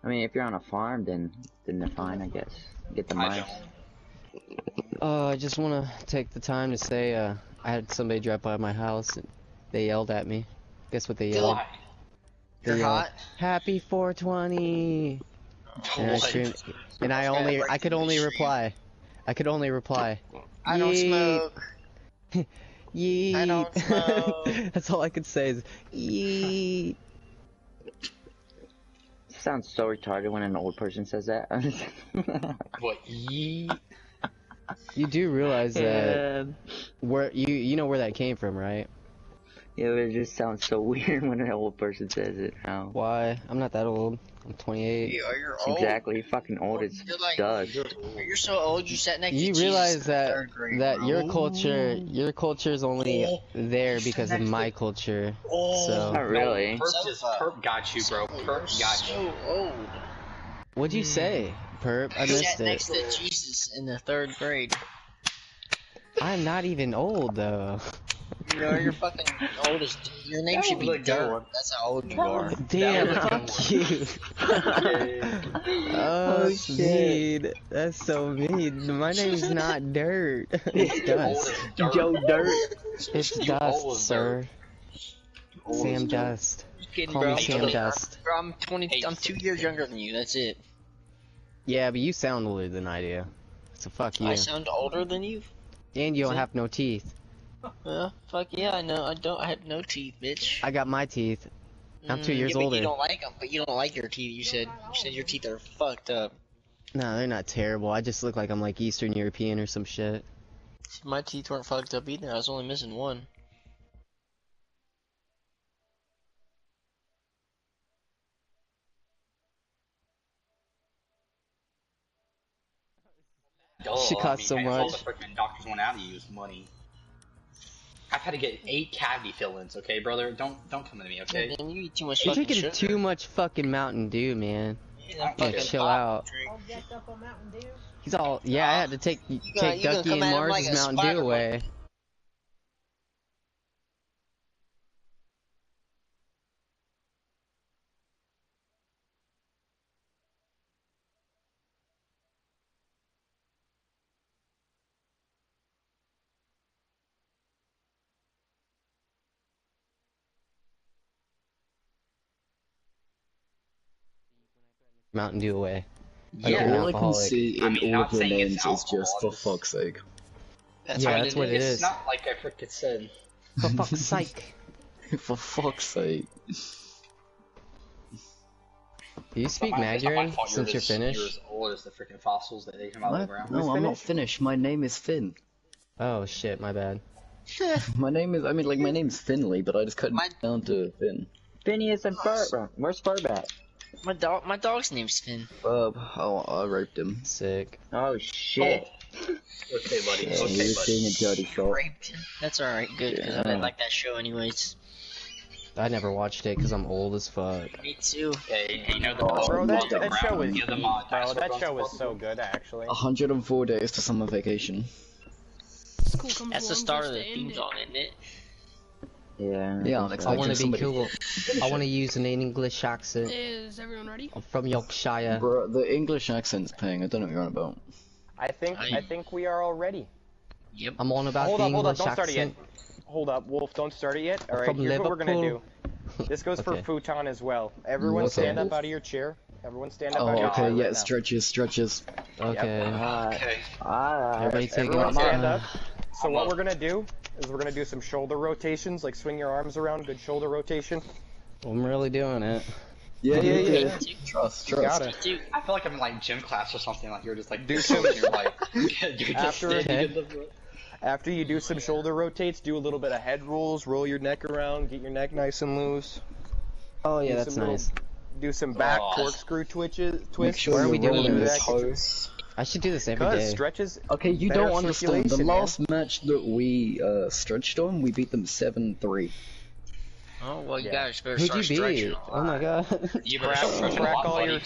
I mean, if you're on a farm, then they're fine, I guess. Get the mice. I just want to take the time to say, I had somebody drop by my house and they yelled at me. Guess what they yelled? You're hot? Happy 420! And I screamed, and I could only reply. I don't smoke. Yeet. I don't smoke. That's all I could say is, yeet. Sounds so retarded when an old person says that. What? Yeet. You do realize that where you know where that came from, right? Yeah, it just sounds so weird when an old person says it. How? Why? I'm not that old. I'm 28. You're old. Exactly, fucking old as dust. You're so old. You sat next to Jesus realize in that third grade, that bro. your culture is only there because of my culture. So Not really. Perp got you, bro. Perp got you. So old. What'd you say, Perp? I You missed sat it. next to Jesus in the third grade. I'm not even old though. You know, you're fucking old as. Your name should be Dirt. That's how old you are. Damn, fuck you. Oh shit, that's so mean. My name's not Dirt. It's Dust. Joe Dirt. It's Dust, sir. Sam Dust. Just kidding, Call bro. me Sam Dust. Bro, I'm 20. I'm 2 years younger than you. That's it. Yeah, but you sound older than I do. So fuck you. I sound older than you. And you don't have no teeth. Fuck yeah, I know. I have no teeth, bitch. I got my teeth. I'm 2 years yeah, but older. You don't like them, but you don't like your teeth. You said your teeth are fucked up. No, they're not terrible. I just look like I'm like Eastern European or some shit. My teeth weren't fucked up either. I was only missing one. Shit costs so much. All the freaking doctors want out of you is money. I've had to get 8 cavity fill-ins, okay, brother? Don't come to me, okay? Man, you eat too much You're fucking drinking sugar. too much fucking Mountain Dew, man. Yeah, Chill out. All jacked up on Mountain Dew. He's all, yeah, I had to take you Ducky gonna and come at him Mars' like a Mountain spider Dew away. Mountain Dew away. Like Yeah, an all I can alcoholic. see I in mean, all not of your saying it's names is just alcohol, for just- fuck's sake. Yeah, that's what it It's is. not like I freaking said. For fuck's sake. For fuck's sake. Do you speak It's not my Mandarin fault since you're as finished? old as the freaking fossils that they come out of the ground. No, I'm not finished. My name is Finn. Oh shit, my bad. My name is, I mean, like, my name's Finley, but I just cut My- it down to Finn. Phineas and Ferb, bro. Where's Ferb at? My dog's name's Finn. I raped him. Sick. Oh shit. Okay, buddy. Yeah, Okay, he was buddy. being a dirty shot. Raped him. That's alright, good, because I didn't like that show anyways. I never watched it because I'm old as fuck. Me too. Okay, you know the Bro, that show was the bro, that show was so good actually. 104 days to summer vacation. School comes That's the along start just of the to theme end song, isn't it? Yeah. Yeah, I'm I expecting want to be somebody. cool. I want to use an English accent. Is everyone ready? I'm from Yorkshire. Bro, the English accent's paying. I don't know what you're on about. I think we are all ready. Yep. I'm on about Hold the up, English don't start it yet. accent. Hold up, Wolf, don't start it yet. Alright, From here's what we're gonna do. Liverpool. This goes Okay. for Futon as well. Everyone Okay. stand up out of your chair. Everyone stand up out Oh, of your okay, chair yeah, right now. stretches. Okay. Alright. Okay. Alright. Everybody take Everyone it. stand up. So I'm what up. we're gonna do is we're gonna do some shoulder rotations, like swing your arms around, good shoulder rotation. I'm really doing it. Yeah. Trust. Got it. Dude, I feel like I'm in like gym class or something. Like you're just like Do some. some- You're like you're just After- standing in the. After you do some shoulder rotates, do a little bit of head rolls, roll your neck around, get your neck nice and loose. Oh yeah, Do that's some little- nice. Do some back Oh. corkscrew Make twists. sure Why are you're we doing rolling your this? toes. I should do this every Because day. stretches. Okay, you Better don't understand. The circulation, man. last match that we stretched on, we beat them 7-3. oh well, you Yeah. guys better Who'd start you stretching. beat? Oh my god. You better Crack- stretch a crack lot, all buddy. your-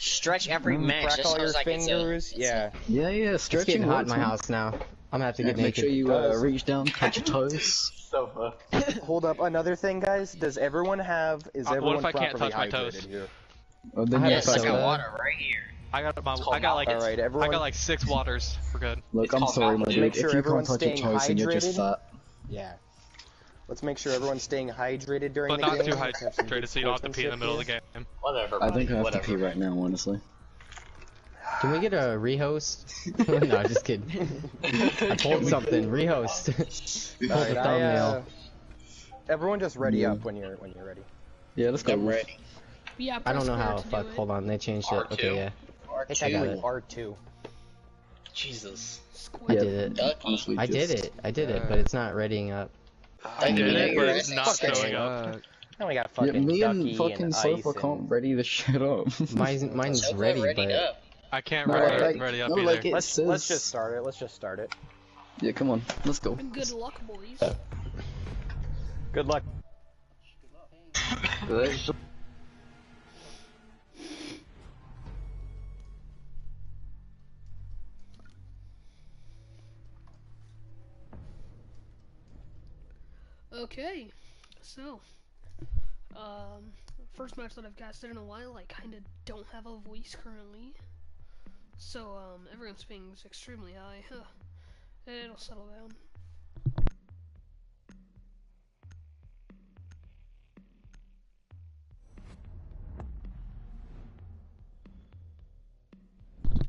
Stretch every match. Crack That all your sounds like fingers. Yeah. Yeah, It's stretching getting hot in works, my man. house now. I'm gonna have to Yeah, get make naked. sure you Does. reach down, touch your toes. So Hold up. Another thing, guys. Does everyone have? Is What everyone if I can't properly touch my hydrated toes? here? Oh, then I you have have a Yes, I got soda. water right here. I got It's called Mountain. All right, I everyone. got like 6 waters. We're good. Look, It's I'm called sorry, my Mountain Dew. dude. Make sure If you can't everyone's touch your staying toes, then you're just hydrated. fat. Yeah. Let's make sure everyone's staying hydrated during But the not game. too Let's have some good hydrated so you don't have to pee in the middle of the sportsmanship game. Whatever, I buddy. think I have Whatever. to pee right now, honestly. Can we get a rehost? No, just kidding. I pulled something. Rehost. here. Pulled the thumbnail. Everyone just ready Yeah. up when you're ready. Yeah, let's go. I'm ready. Yeah, I don't press know square how. to do Fuck. it. Hold on. They changed it. R2. Okay, yeah. Hit I that got with it. R2. Jesus. I Square. did it. Ducky. Honestly, I did just- it. I did it, but it's not readying up. I did Yeah, it, you're but it's right. not Fucking showing up. Now we got Yeah, fucking me Ducky and fucking and Sofa Ice can't and... ready the shit up. Mine's So ready, ready but up. I can't No, ready up no, either. like it Let's says. just start it. Let's just start it. Yeah, come on, let's go. Good luck, boys. Good luck. Okay, so, first match that I've casted in a while, I kind of don't have a voice currently. So, everyone's ping is extremely high. Huh. It'll settle down.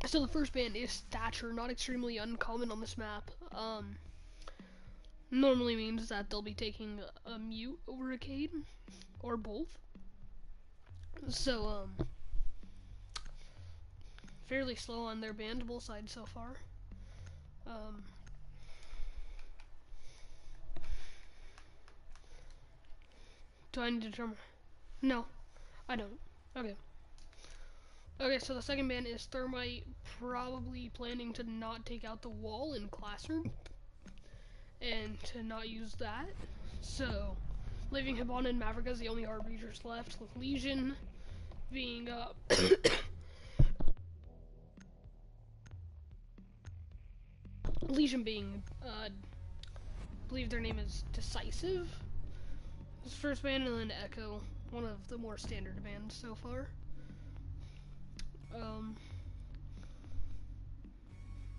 So the first band is Thatcher, not extremely uncommon on this map. Normally means that they'll be taking a mute over a Cade, or both. So, fairly slow on their bandable side so far. Do I need to determine? No, I don't. Okay. Okay, so the second ban is Thermite, probably planning to not take out the wall in Classroom, and to not use that. So, leaving Hibana and Maverick as the only Harbingers left, with Legion being, Legion being, I believe their name is Decisive, his first ban, and then Echo, one of the more standard bans so far.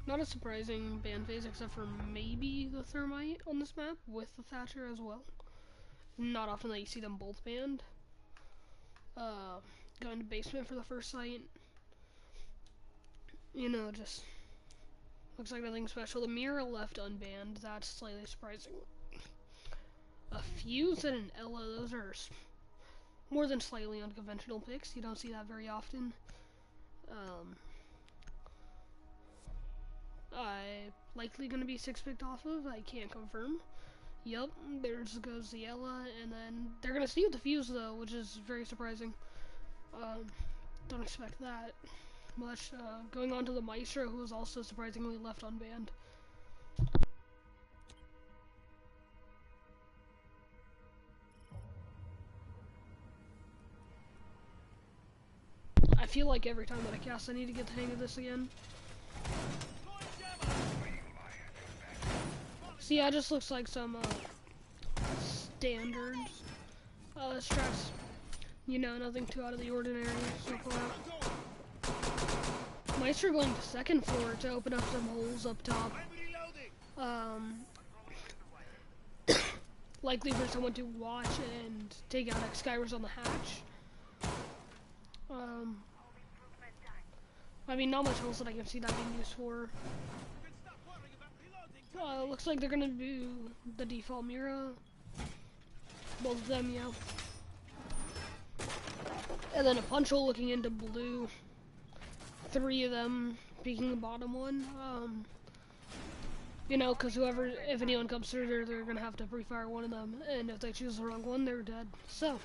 Not a surprising ban phase, except for maybe the Thermite on this map, with the Thatcher as well. Not often that you see them both banned. Going to basement for the first site. You know, just looks like nothing special. The Mira left unbanned, that's slightly surprising. A Fuse and an Ella, those are more than slightly unconventional picks. You don't see that very often. Likely gonna be 6-picked off of, I can't confirm. Yup, there goes the Ella, and then they're gonna see with the Fuse though, which is very surprising. Don't expect that much. Going on to the Maestro, who was also surprisingly left unbanned. I feel like every time that I cast, I need to get the hang of this again. So yeah, it just looks like some standard strats. You know, nothing too out of the ordinary so far. Maestro going to second floor to open up some holes up top. Likely for someone to watch and take out X-Skywers on the hatch. I mean, not much else that I can see that being used for. Looks like they're gonna do the default Mira. Both of them, yeah. And then a punch hole looking into blue. 3 of them peeking the bottom one. You know, because if anyone comes through there, they're gonna have to pre-fire one of them. And if they choose the wrong one, they're dead. So,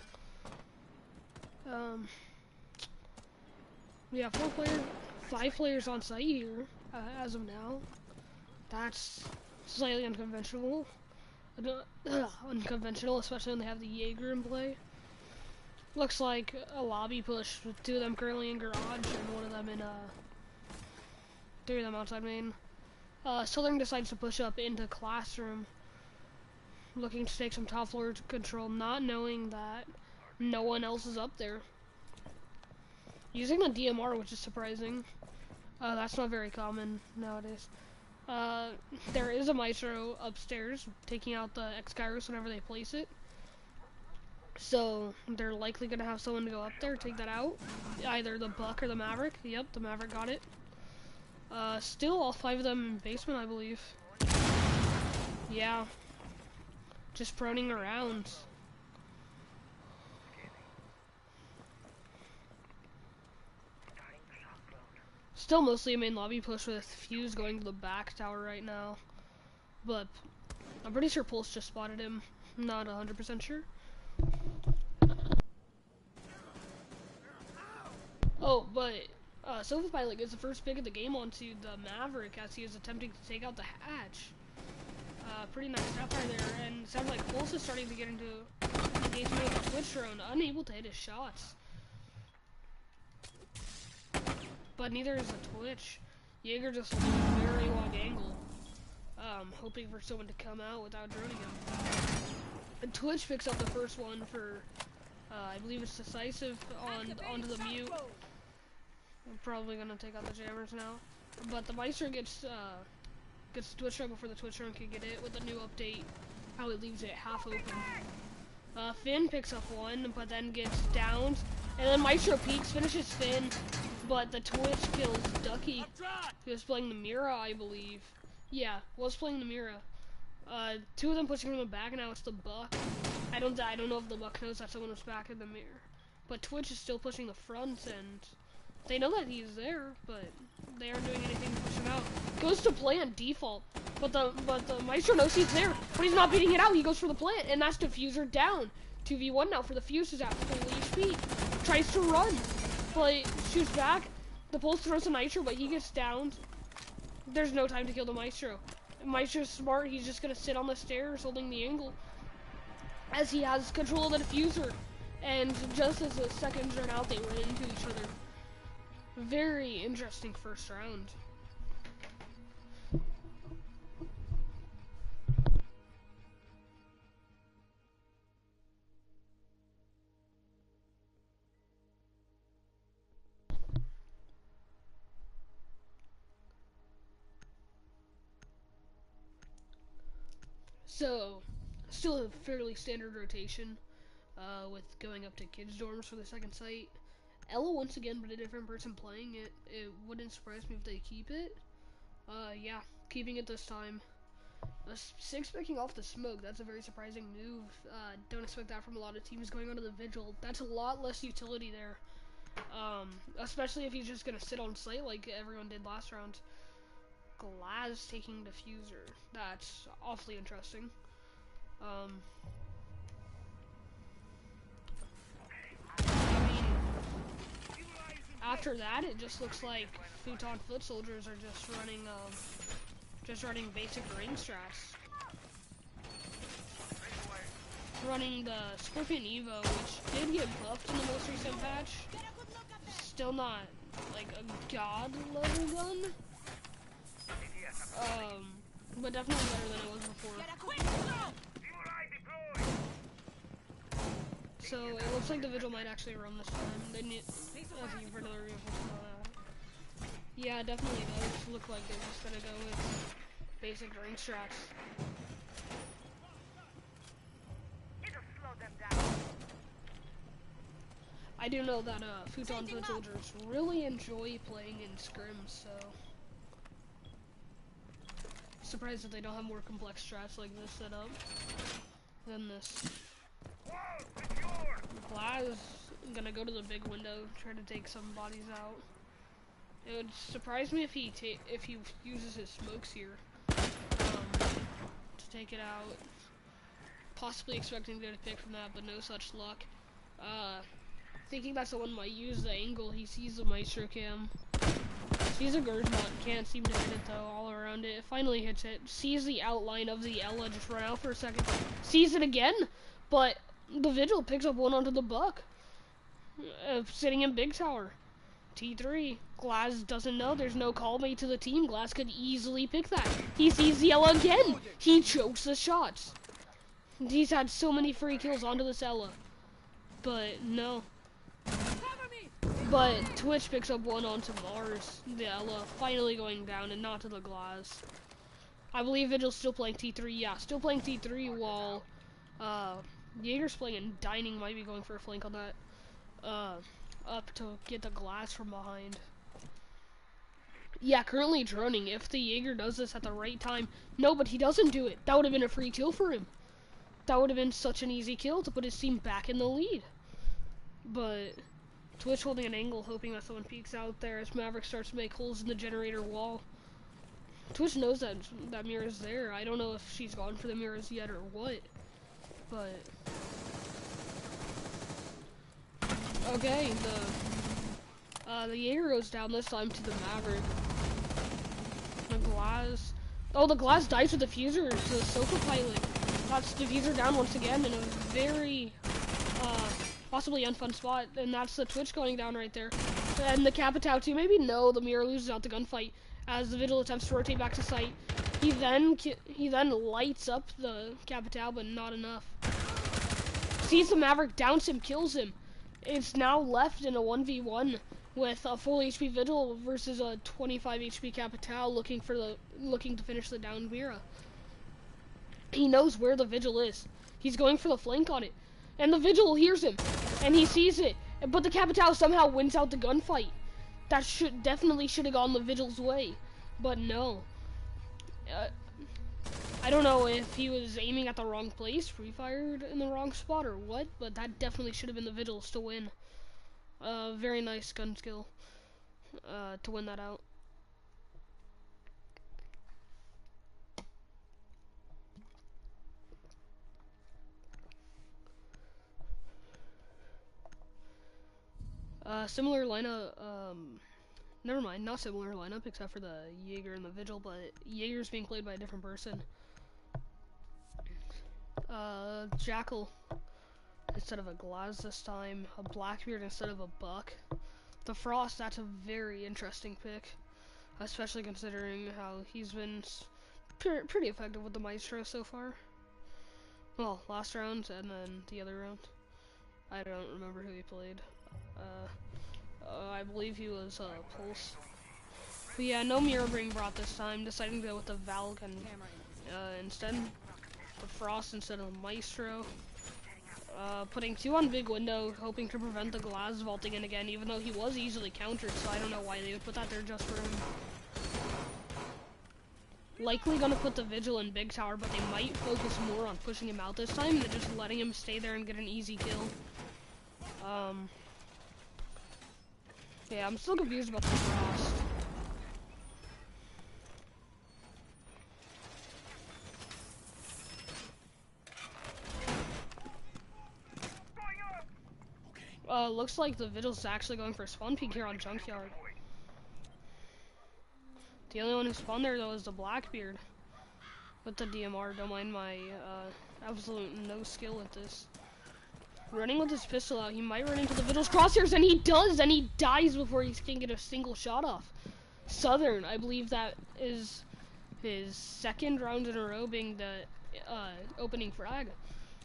we have 5 players on site here, as of now. That's slightly unconventional. Unconventional, especially when they have the Jaeger in play. Looks like a lobby push with 2 of them currently in garage and 1 of them in 3 of them outside main. Southern decides to push up into Classroom, looking to take some top floor control, not knowing that no one else is up there. Using the DMR, which is surprising. That's not very common nowadays. There is a Maestro upstairs taking out the X-Gyros whenever they place it. So they're likely gonna have someone to go up there, take that out. Either the Buck or the Maverick. Yep, the Maverick got it. Still all 5 of them in basement, I believe. Yeah. Just proning around. Still mostly a main lobby push with Fuse going to the back tower right now. But I'm pretty sure Pulse just spotted him. Not 100% sure. Oh, but Silver Pilot gets the first pick of the game onto the Maverick as he is attempting to take out the hatch. Pretty nice snapfire there, and it sounds like Pulse is starting to get into engagement with the Twitch drone, unable to hit his shots. But neither is the Twitch. Jaeger just holding a very long angle, hoping for someone to come out without droning him. And Twitch picks up the first one for, I believe it's Decisive onto the mute. I'm probably gonna take out the jammers now. But the Meister gets the Twitch drone before the Twitch drone can get it with a new update, how it leaves it half open. Finn picks up one, but then gets downed. And then Maestro peeks, finishes Finn, but the Twitch kills Ducky. He was playing the Mira, I believe. Yeah, was playing the Mira. 2 of them pushing from the back, and now it's the Buck. I don't know if the Buck knows that someone was back in the mirror. But Twitch is still pushing the front, and they know that he's there, but they aren't doing anything to push him out. Goes to plant default, but the Maestro knows he's there, but he's not beating it out. He goes for the plant, and that's Diffuser down. 2v1 now for the Fuse is at full HP. Tries to run, but shoots back. The Pulse throws a Nitro, but he gets downed. There's no time to kill the Maestro. Maestro's smart. He's just gonna sit on the stairs holding the angle as he has control of the Diffuser. And just as the seconds run out, they run into each other. Very interesting first round. So, still a fairly standard rotation, with going up to kids' dorms for the second site. Ella once again, but a different person playing it. It wouldn't surprise me if they keep it. Yeah, keeping it this time. 6 picking off the smoke, that's a very surprising move. Don't expect that from a lot of teams going onto the Vigil. That's a lot less utility there. Especially if he's just gonna sit on site like everyone did last round. Glaz taking Diffuser. That's awfully interesting. I mean, after that, it just looks like Futon foot soldiers are just running basic ring strats. Running the Scorpion Evo, which did get buffed in the most recent patch. Still not like a god level gun. But definitely better than it was before. So it looks like the Vigil might actually run this time. They need for another reinforcement. Yeah, definitely does look like they're just gonna go with basic ring strats. I do know that Futon foot soldiers really enjoy playing in scrims, so surprised that they don't have more complex strats like this set up than this. Glaz gonna go to the big window, try to take some bodies out. It would surprise me if he uses his smokes here to take it out. Possibly expecting to get a pick from that, but no such luck. Thinking that someone might use the angle, he sees the Maestro cam. Sees a Gersbot, can't seem to hit it though, all around it. Finally hits it, sees the outline of the Ella just run out for a second. Sees it again, but the Vigil picks up one onto the Buck. Sitting in big tower. T3. Glaz doesn't know, there's no call made to the team. Glaz could easily pick that. He sees the Ella again. He chokes the shots. He's had so many free kills onto this Ella. But no. But Twitch picks up one onto Mars. The Ella finally going down and not to the glass. I believe Vigil's still playing T3. Yeah, still playing T3 while Jaeger's playing and Dining might be going for a flank on that. Up to get the glass from behind. Yeah, currently droning. If the Jaeger does this at the right time. No, but he doesn't do it. That would have been a free kill for him. That would have been such an easy kill to put his team back in the lead. But Twitch holding an angle, hoping that someone peeks out there as Maverick starts to make holes in the generator wall. Twitch knows that mirror's there. I don't know if she's gone for the mirrors yet or what. But okay, the Jaeger goes down this time to the Maverick. The glass. Oh, the glass dies with the diffuser. So Sofa Pilot. That's diffuser down once again in a very possibly unfun spot, and that's the Twitch going down right there. And the Capitao too. Maybe no, the mirror loses out the gunfight as the Vigil attempts to rotate back to site. He then lights up the Capitao, but not enough. Sees the Maverick, downs him, kills him. It's now left in a 1v1 with a full HP Vigil versus a 25 HP Capitao looking to finish the down Mira. He knows where the Vigil is. He's going for the flank on it. And the Vigil hears him, and he sees it. But the Capitao somehow wins out the gunfight. That definitely should have gone the Vigil's way. But no. I don't know if he was aiming at the wrong place, free-fired in the wrong spot, or what, but that definitely should have been the Vigil's to win. Very nice gun skill to win that out. Similar lineup, never mind, not similar lineup except for the Jaeger and the Vigil, but Jaeger's being played by a different person. Jackal instead of a Glaz this time, a Blackbeard instead of a Buck. The Frost, that's a very interesting pick, especially considering how he's been pretty effective with the Maestro so far. Well, last round and then the other round. I don't remember who he played. I believe he was Pulse. But yeah, no Mirror being brought this time, deciding to go with the Valk and instead the Frost instead of the Maestro. Putting 2 on big window, hoping to prevent the Glaz vaulting in again, even though he was easily countered, so I don't know why they would put that there just for him. Likely gonna put the Vigil in big tower, but they might focus more on pushing him out this time than just letting him stay there and get an easy kill. Yeah, I'm still confused about the Frost. Looks like the Vigil's actually going for a spawn peek here on Junkyard. The only one who spawned there though is the Blackbeard with the DMR. Don't mind my absolute no skill at this. Running with his pistol out, he might run into the Vigil's crosshairs, and he does, and he dies before he can get a single shot off. Southern, I believe that is his 2nd round in a row being the opening frag.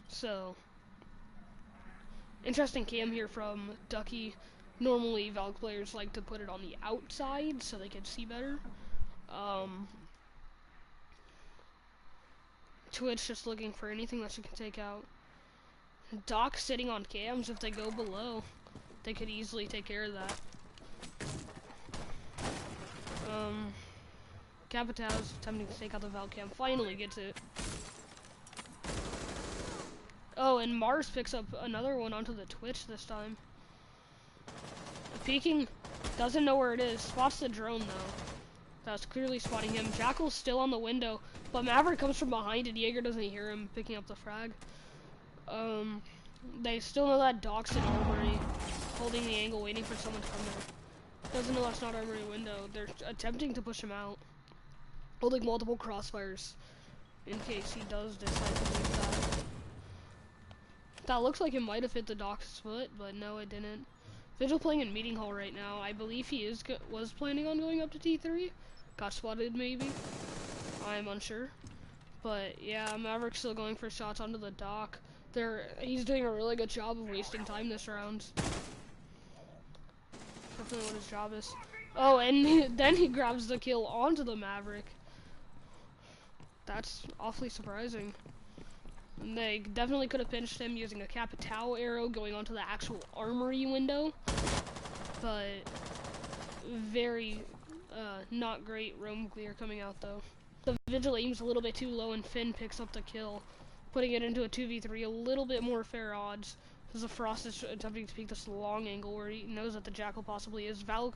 So interesting cam here from Ducky. Normally Valk players like to put it on the outside so they can see better. Twitch just looking for anything that she can take out. Doc sitting on cams. If they go below, they could easily take care of that. Capitao's attempting to take out the Valk cam. Finally gets it. Oh, and Mars picks up another one onto the Twitch this time. Peeking, doesn't know where it is. Spots the drone though. That's clearly spotting him. Jackal's still on the window, but Maverick comes from behind and Jaeger doesn't hear him picking up the frag. They still know that Doc's in Armory, holding the angle, waiting for someone to come there. Doesn't know that's not Armory window. They're attempting to push him out, holding multiple crossfires in case he does decide to leave that. That looks like it might have hit the Doc's foot, but no, it didn't. Vigil playing in Meeting Hall right now. I believe he was planning on going up to T3. Got spotted maybe. I'm unsure. But yeah, Maverick's still going for shots onto the Doc. He's doing a really good job of wasting time this round. definitely what his job is. Oh, and then he grabs the kill onto the Maverick. That's awfully surprising. And they definitely could have pinched him using a Capitao arrow going onto the actual armory window. But very not great roam clear coming out though. The Vigil aims a little bit too low and Finn picks up the kill, putting it into a 2v3, a little bit more fair odds. Because the Frost is attempting to peek this long angle where he knows that the Jackal possibly is. Valk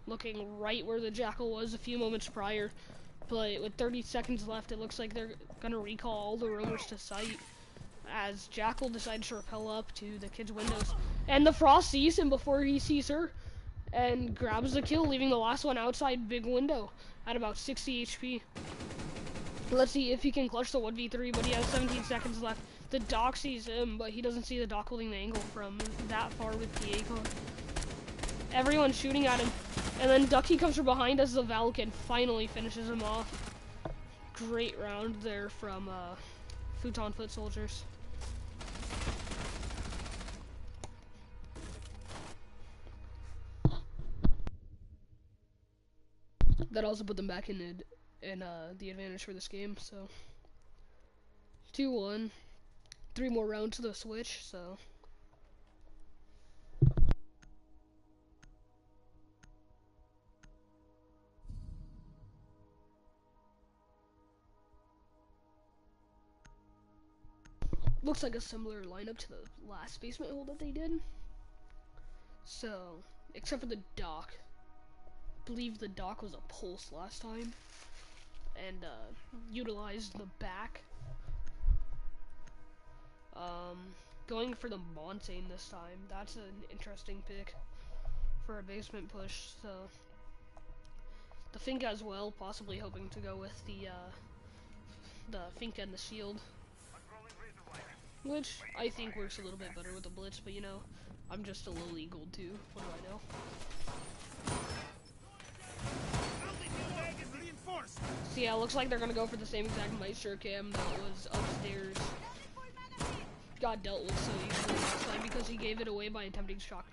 looking right where the Jackal was a few moments prior. But with 30 seconds left, it looks like they're gonna recall all the roamers to site. As Jackal decides to rappel up to the kid's windows. And the Frost sees him before he sees her. And grabs the kill, leaving the last one outside big window at about 60 HP. Let's see if he can clutch the 1v3, but he has 17 seconds left. The Doc sees him, but he doesn't see the Doc holding the angle from that far with the Akon. Everyone's shooting at him, and then Ducky comes from behind as the Valk and finally finishes him off. Great round there from Futon Foot Soldiers. That also put them back in the advantage for this game, so 2-1. 3 more rounds to the switch, so looks like a similar lineup to the last basement hole that they did. So, except for the Doc. I believe the Doc was a pulse last time and utilized the back. Going for the Montane this time. That's an interesting pick for a basement push. So the Finka as well, possibly hoping to go with the Finka and the shield, which I think works a little bit better with the Blitz. But you know, I'm just a lowly gold 2. What do I know? So yeah, looks like they're gonna go for the same exact Meister cam that was upstairs. Got dealt with so easily last time because he gave it away by attempting to shock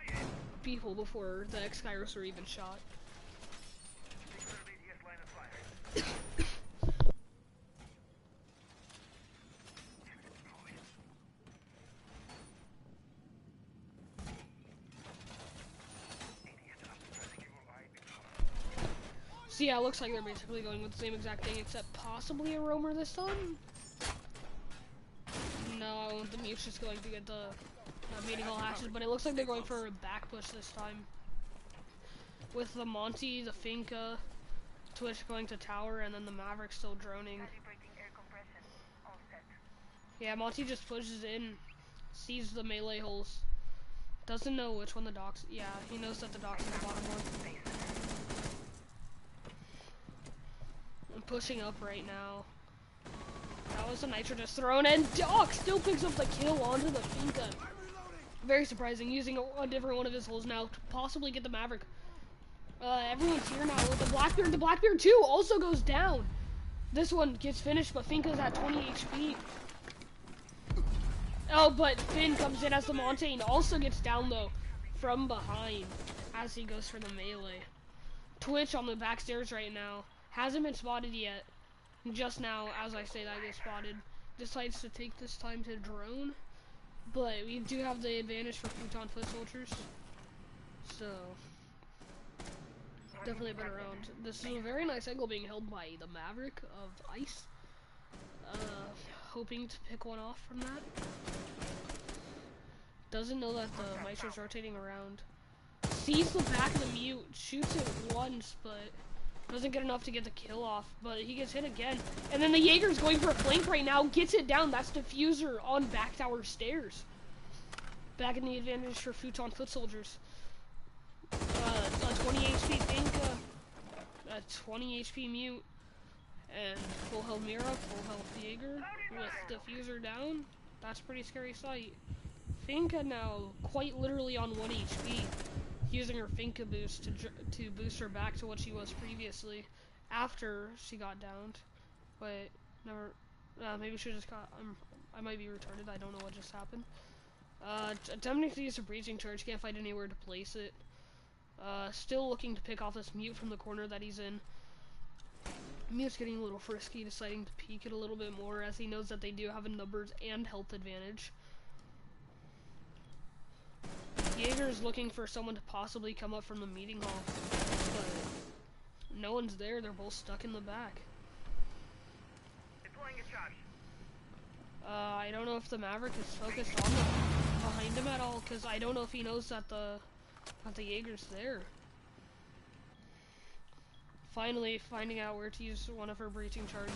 people before the X-Kairos were even shot. So yeah, it looks like they're basically going with the same exact thing, except possibly a roamer this time. No, the mute's just going to get the beating all hatches, but it looks like they're going for a back push this time. With the Monty, the Finka, Twitch going to tower, and then the Maverick still droning. Yeah, Monty just pushes in, sees the melee holes. Doesn't know which one the Doc's. Yeah, he knows that the Doc's in the bottom one. I'm pushing up right now. That was a Nitro just thrown, and Doc still picks up the kill onto the Finka. Very surprising, using a different one of his holes now to possibly get the Maverick. Everyone's here now with the Blackbeard. The Blackbeard too also goes down. This one gets finished, but Finka's at 20 HP. Oh, but Finn comes in as the Montane, also gets down though from behind as he goes for the melee. Twitch on the back stairs right now. Hasn't been spotted yet. Just now, as I say that, I get spotted. Decides to take this time to drone. But we do have the advantage for Futon Foot Soldiers. So, definitely a better round. This is a very nice angle being held by the Maverick of Ice. Hoping to pick one off from that. Doesn't know that the Maestro's rotating around. Sees the back of the mute, shoots it once, but doesn't get enough to get the kill off, but he gets hit again. And then the Jaeger's going for a flank right now, gets it down. That's Diffuser on back tower stairs. Back in the advantage for Futon Foot Soldiers. A 20 HP Finka, a 20 HP mute, and full health Mira, full health Jaeger with Diffuser down. That's a pretty scary sight. Finka now quite literally on 1 HP. Using her Finka boost to boost her back to what she was previously after she got downed. But never, maybe she just got, I might be retarded, I don't know what just happened. Attempting to use a breaching charge, can't find anywhere to place it. Still looking to pick off this mute from the corner that he's in. Mute's getting a little frisky, deciding to peek it a little bit more as he knows that they do have a numbers and health advantage. Jaeger's looking for someone to possibly come up from the meeting hall, but no one's there. They're both stuck in the back. I don't know if the Maverick is focused on them behind him at all, because I don't know if he knows that the Jaeger's there. Finally finding out where to use one of her breaching charges.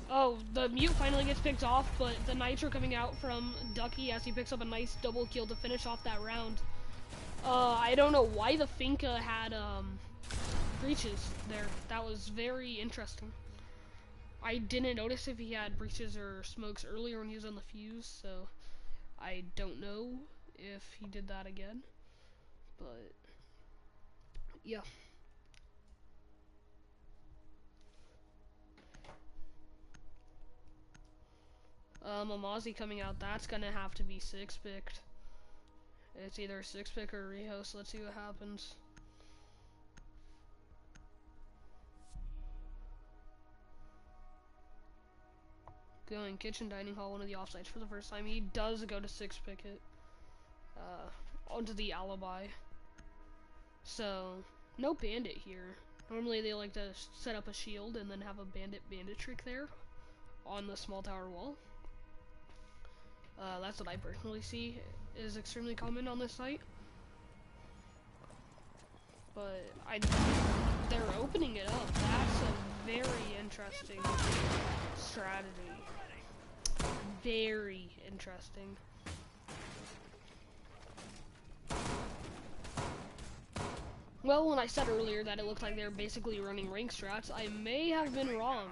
Oh, the mute finally gets picked off, but the nitro coming out from Ducky as he picks up a nice double kill to finish off that round. I don't know why the Finka had breaches there. That was very interesting. I didn't notice if he had breaches or smokes earlier when he was on the fuse, so I don't know if he did that again. But yeah. Amazi coming out, that's gonna have to be 6-picked. It's either 6-pick or rehost. Let's see what happens. Going kitchen dining hall, one of the offsites for the first time. He does go to 6-pick it. Onto the alibi. So, no bandit here. Normally they like to set up a shield and then have a bandit trick there on the small tower wall. That's what I personally see is extremely common on this site. But they're opening it up. That's a very interesting strategy. Very interesting. Well, when I said earlier that it looked like they're basically running rank strats, I may have been wrong.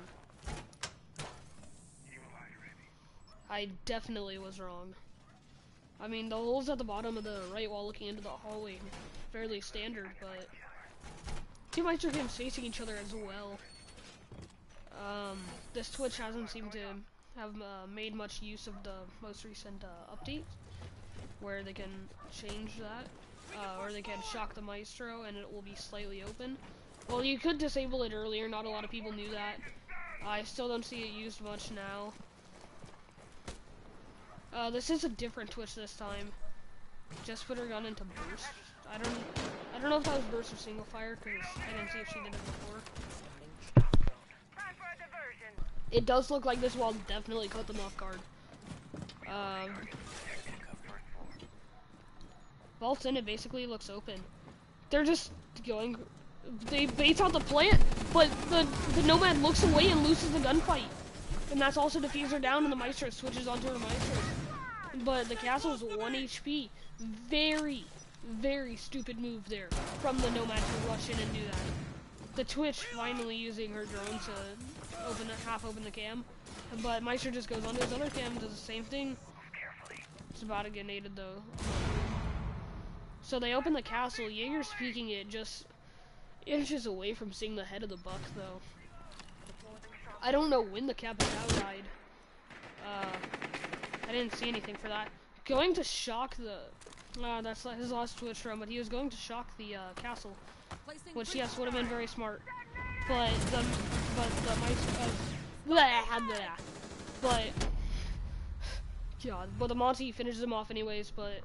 I definitely was wrong. I mean, the holes at the bottom of the right wall looking into the hallway, fairly standard, but two Maestro games facing each other as well. This Twitch hasn't seemed to have made much use of the most recent update, where they can change that, or they can shock the Maestro and it will be slightly open. Well, you could disable it earlier, not a lot of people knew that. I still don't see it used much now. This is a different Twitch this time. Just put her gun into burst. I don't know if that was burst or single fire, because I didn't see if she did it before. It does look like this wall definitely caught them off guard. Vaults in, it basically looks open. They're just going, they bait out the plant, but the Nomad looks away and loses the gunfight. And that's also diffuser down and the Maestro switches onto her Maestro. But the castle's 1 HP. Very, very stupid move there from the Nomad to rush in and do that. The Twitch finally using her drone to half open the cam. But Maestro just goes onto his other cam, does the same thing. It's about to get naded though. So they open the castle. Jaeger's peeking it just inches away from seeing the head of the buck though. I don't know when the Capitao died. I didn't see anything for that. Going to shock the... that's his last Twitch run, but he was going to shock the castle. Which, yes, would have been very smart. But the Monty finishes him off anyways, but...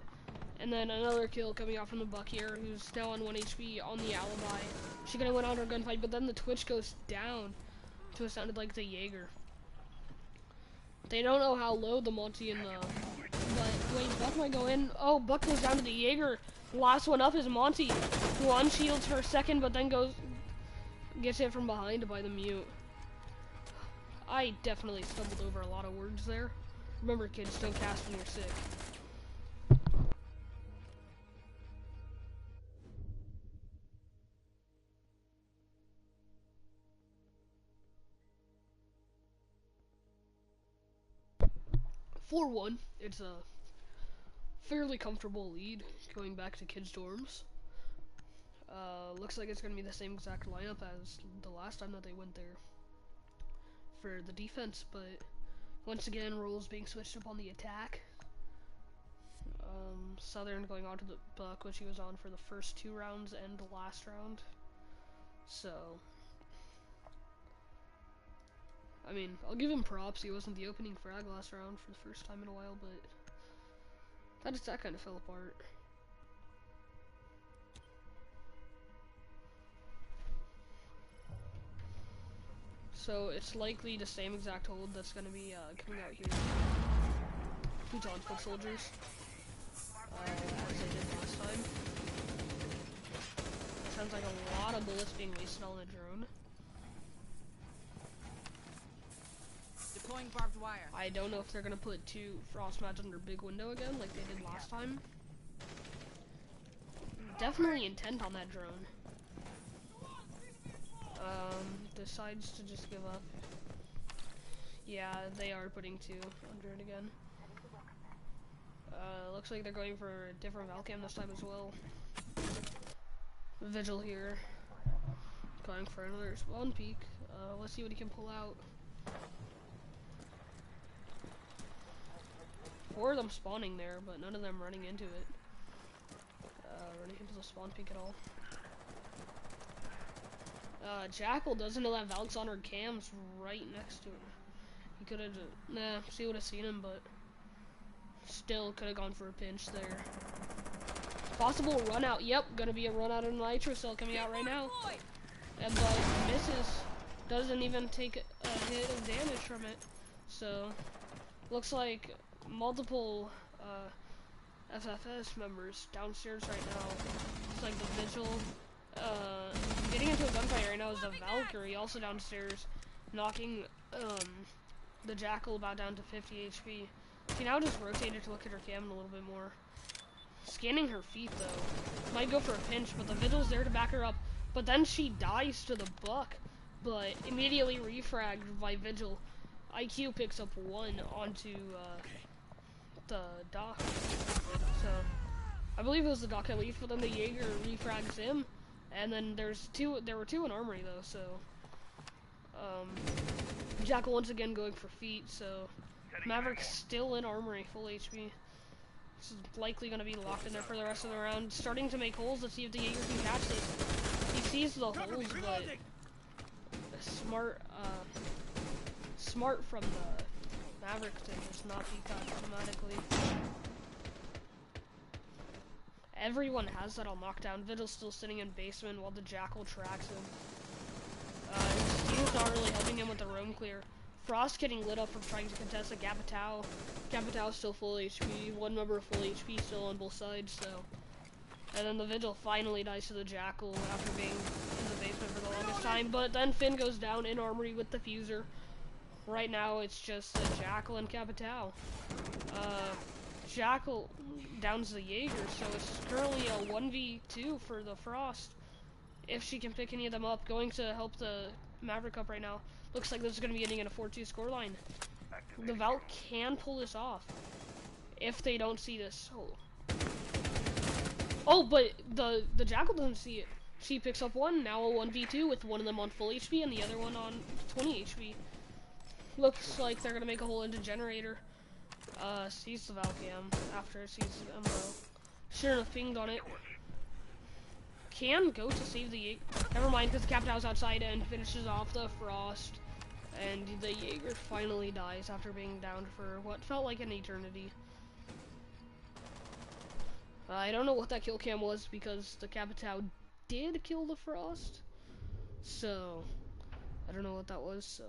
And then another kill coming out from the buck here, who's still on 1 HP on the alibi. She could have went on her gunfight, but then the Twitch goes down to what sounded like the Jaeger. They don't know how low the Monty and the... But wait, Buck might go in. Oh, Buck goes down to the Jaeger. Last one up is Monty, who unshields her second, but then gets hit from behind by the mute. I definitely stumbled over a lot of words there. Remember, kids, don't cast when you're sick. 4-1. It's a fairly comfortable lead going back to kids' dorms. Looks like it's going to be the same exact lineup as the last time that they went there for the defense, but once again, roles being switched up on the attack. Southern going on to the Buck, which he was on for the first 2 rounds and the last round. So, I mean, I'll give him props. He wasn't the opening frag last round for the first time in a while, but that kind of fell apart. So it's likely the same exact hold that's going to be coming out here. Futon foot soldiers, as they did last time. Sounds like a lot of bullets being wasted on the drone. Deploying barbed wire. I don't know if they're going to put 2 frost mats under big window again, like they did last time. Definitely intent on that drone. Decides to just give up. Yeah, they are putting 2 under it again. Looks like they're going for a different Valcam this time as well. Vigil here. Going for another spawn peek. Let's see what he can pull out. 4 of them spawning there, but none of them running into it. Running into the spawn peek at all. Jackal doesn't allow Valks on her cams right next to her. He could have, nah, she would have seen him, but still could have gone for a pinch there. Possible run out. Yep, gonna be a run out of nitro cell coming out right now. And but misses. Doesn't even take a hit of damage from it. So looks like multiple FFS members downstairs right now. It's like the Vigil. Getting into a gunfight right now is the Valkyrie, also downstairs, knocking the Jackal about down to 50 HP. She now just rotated to look at her cam a little bit more. Scanning her feet though. Might go for a pinch, but the Vigil's there to back her up. But then she dies to the Buck, but immediately refragged by Vigil. IQ picks up 1 onto the Doc. So I believe it was the Doc at least, but then the Jaeger refrags him. And then there were 2 in armory though, so Jackal once again going for feet, so Maverick's still in armory, full HP. This is likely gonna be locked in there for the rest of the round. Starting to make holes, let's see if the Jaeger can catch this. He sees the holes, but smart from the Maverick to just not be caught automatically. Everyone has that on lockdown. Vigil's still sitting in basement while the Jackal tracks him. His team's not really helping him with the roam clear. Frost getting lit up from trying to contest a Capitao. Capitao's still full HP. 1 member of full HP still on both sides, so. And then the Vigil finally dies to the Jackal after being in the basement for the longest time. But then Finn goes down in armory with the Fuser. Right now it's just Jackal and Capitao. Jackal downs the Jaeger, so it's currently a 1v2 for the Frost. If she can pick any of them up, going to help the Maverick up right now. Looks like this is going to be ending in a 4-2 scoreline. The Valk can pull this off if they don't see this. Oh, but the Jackal doesn't see it. She picks up 1, now a 1v2 with 1 of them on full HP and the other one on 20 HP. Looks like they're going to make a hole into generator. Sees the Valcam after it sees the MO. Sure enough, pinged on it. Can go to save the Jaeger. Never mind, because the Capitao's outside and finishes off the Frost. And the Jaeger finally dies after being downed for what felt like an eternity. I don't know what that kill cam was because the Capitao did kill the Frost. So, I don't know what that was, so.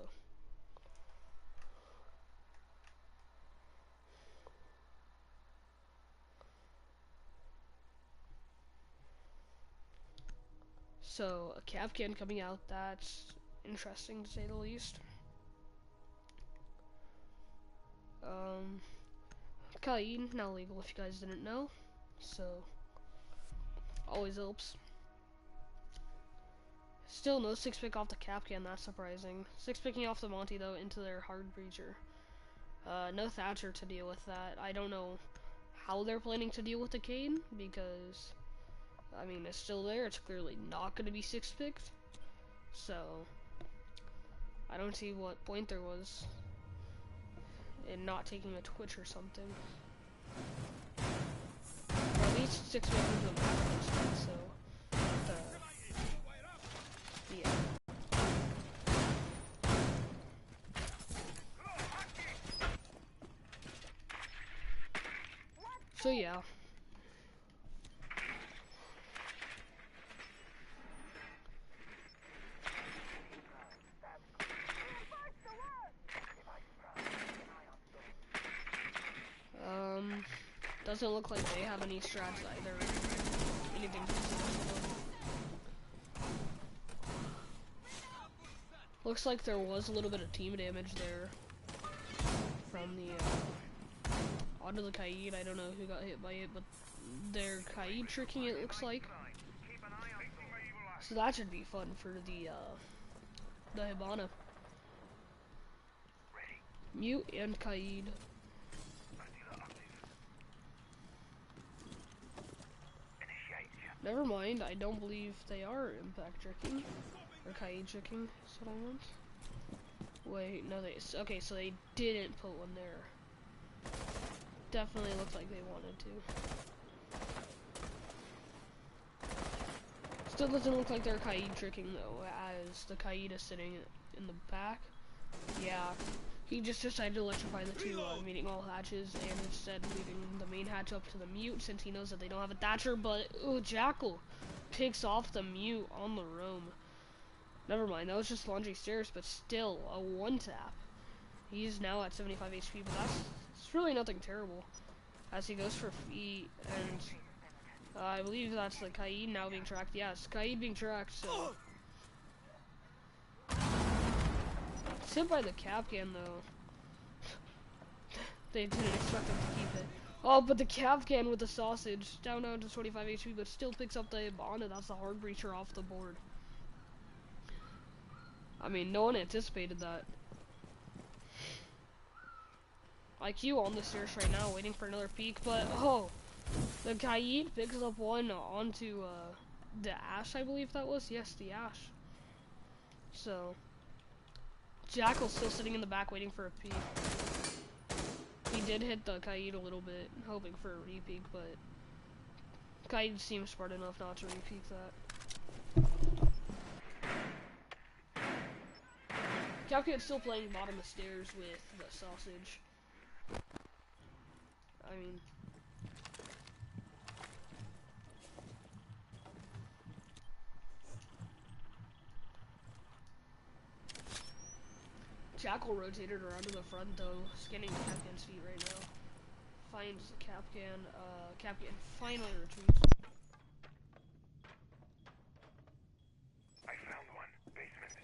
So, a Cavcan coming out, that's interesting to say the least. Kaid, now legal if you guys didn't know, so, always helps. Still no 6-pick off the Cavcan, that's surprising. 6-picking off the Monty though into their hard breacher. No Thatcher to deal with that. I don't know how they're planning to deal with the Kaid, because I mean, it's still there. It's clearly not going to be 6-picked. So, I don't see what point there was in not taking a Twitch or something. it's 6 weapons of background, so yeah. So yeah. Doesn't look like they have any strats either. Anything specific. Looks like there was a little bit of team damage there from the onto the Kaid. I don't know who got hit by it, but they're Kaid tricking it, looks like. So that should be fun for the Hibana. Mute and Kaid. Never mind, I don't believe they are impact tricking. Or Kaid tricking, is what I meant. Wait, no, okay, so they didn't put one there. Definitely looked like they wanted to. Still doesn't look like they're Kaid tricking though, as the Kaid is sitting in the back. Yeah, he just decided to electrify the two meeting all hatches, and instead leaving the main hatch up to the mute since he knows that they don't have a thatcher. But ooh, Jackal picks off the mute on the roam. Never mind, that was just laundry stairs, but still a one tap. He's now at 75 HP, but it's really nothing terrible. As he goes for feet, and I believe that's the Kaid now being tracked. Yes, Kaid being tracked, so. It's hit by the Kapkan though. They didn't expect him to keep it. Oh, but the Kapkan with the sausage, down to 25 HP, but still picks up the Hibana. That's the hard breacher off the board. I mean, no one anticipated that. IQ on the stairs right now, waiting for another peek, but oh, the Kaid picks up one onto the Ash, I believe that was. Yes, the Ash. So, Jackal's still sitting in the back waiting for a peek. He did hit the Kaid a little bit, hoping for a re-peek, but Kaid seems smart enough not to re-peek that. Kapkan's still playing bottom of stairs with the sausage. I mean, Jackal rotated around to the front though, scanning Kapkan's feet right now. Finds the Kapkan. Kapkan finally retreats. I found one. Basement.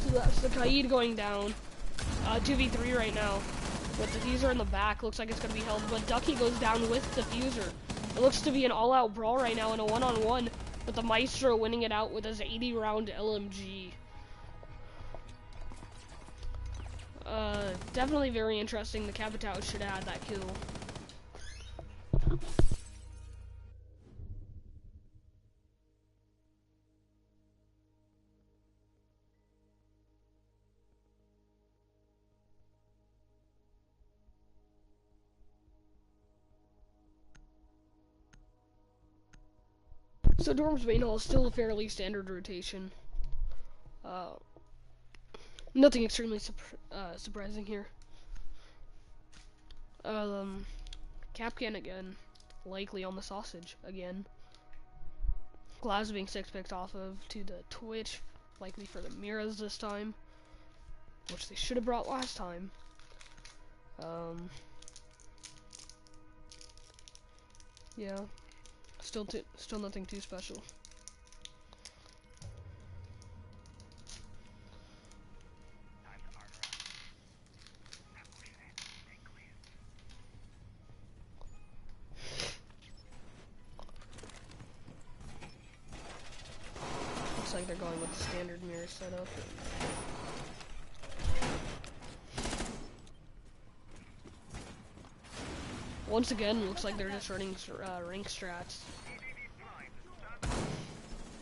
So that's the Kaid going down. 2v3 right now. But the diffuser in the back looks like it's going to be held. But Ducky goes down with the diffuser. It looks to be an all-out brawl right now in a one-on-one. With the Maestro winning it out with his 80-round LMG. Definitely very interesting. The Capitao should have had that kill. So Dorm's main hall is still a fairly standard rotation. Nothing extremely surprising here. Kapkan again, likely on the sausage again. Glass being 6-picked off of to the Twitch, likely for the Miras this time, which they should have brought last time. Yeah. Still nothing too special. Looks like they're going with the standard mirror setup. Once again, looks like they're just running rank strats.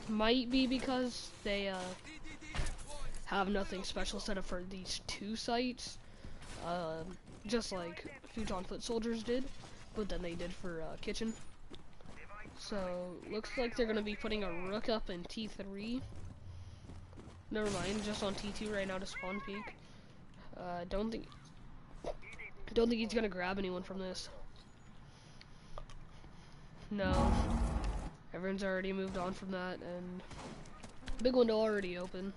Might be because they have nothing special set up for these 2 sites, just like Futon Foot Soldiers did, but then they did for Kitchen. So looks like they're gonna be putting a Rook up in T3. Never mind, just on T2 right now to spawn peek. Don't think he's gonna grab anyone from this. No. Everyone's already moved on from that, and big window already open.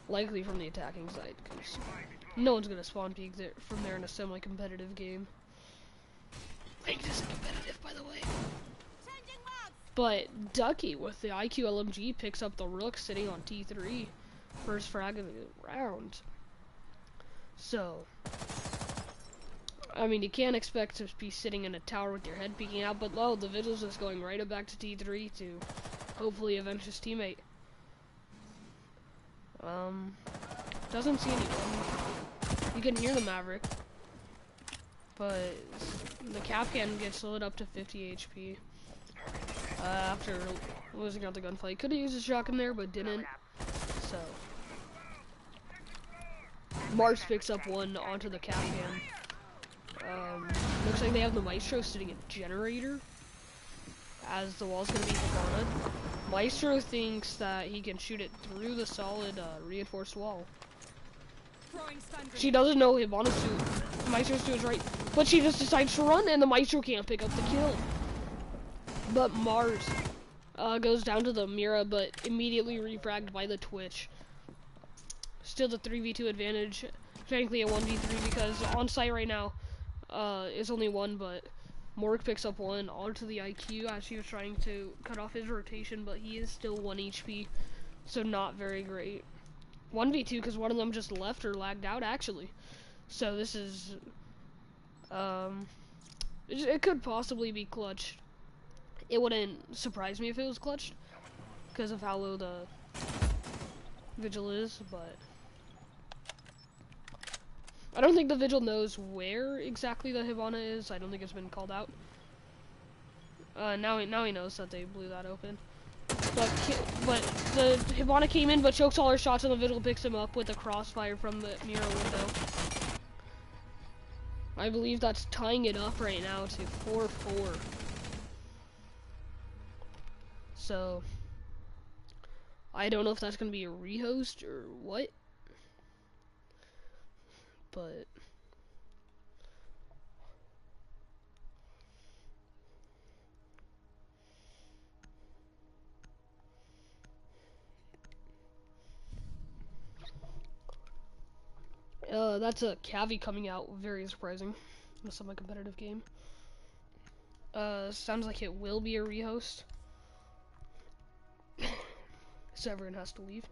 Likely from the attacking side, because no one's gonna spawn peek there from there in a semi-competitive game. Ranked isn't competitive, by the way. But Ducky with the IQ LMG picks up the Rook sitting on T3. First frag of the round. So, I mean, you can't expect to be sitting in a tower with your head peeking out, but the Vigil's just going right up back to T3 to hopefully avenge his teammate. Doesn't see anyone. You can hear the Maverick, but the Capcan gets lit up to 50 HP after losing out the gunfight. Could have used a shotgun there, but didn't. So Mars picks up one onto the Capcan. Looks like they have the Maestro sitting in Generator, as the wall's gonna be Hibana. Maestro thinks that he can shoot it through the solid reinforced wall. She doesn't know Hibana's to Maestro's to his right, but she just decides to run, and the Maestro can't pick up the kill. But Mars goes down to the Mira, but immediately refragged by the Twitch. Still the 3v2 advantage, technically a 1v3 because on site right now is only one, but Morg picks up one onto the IQ as he was trying to cut off his rotation, but he is still 1 HP, so not very great. 1v2 because one of them just left or lagged out actually. So this is, it could possibly be clutched. It wouldn't surprise me if it was clutched because of how low the Vigil is, but I don't think the Vigil knows where exactly the Hibana is. I don't think it's been called out. Now he knows that they blew that open. But the Hibana came in, but chokes all her shots, and the Vigil picks him up with a crossfire from the Mira window. I believe that's tying it up right now to 4-4. So I don't know if that's gonna be a rehost or what, but that's a Cavi coming out, very surprising in a semi-competitive game. Sounds like it will be a rehost. Severin has to leave.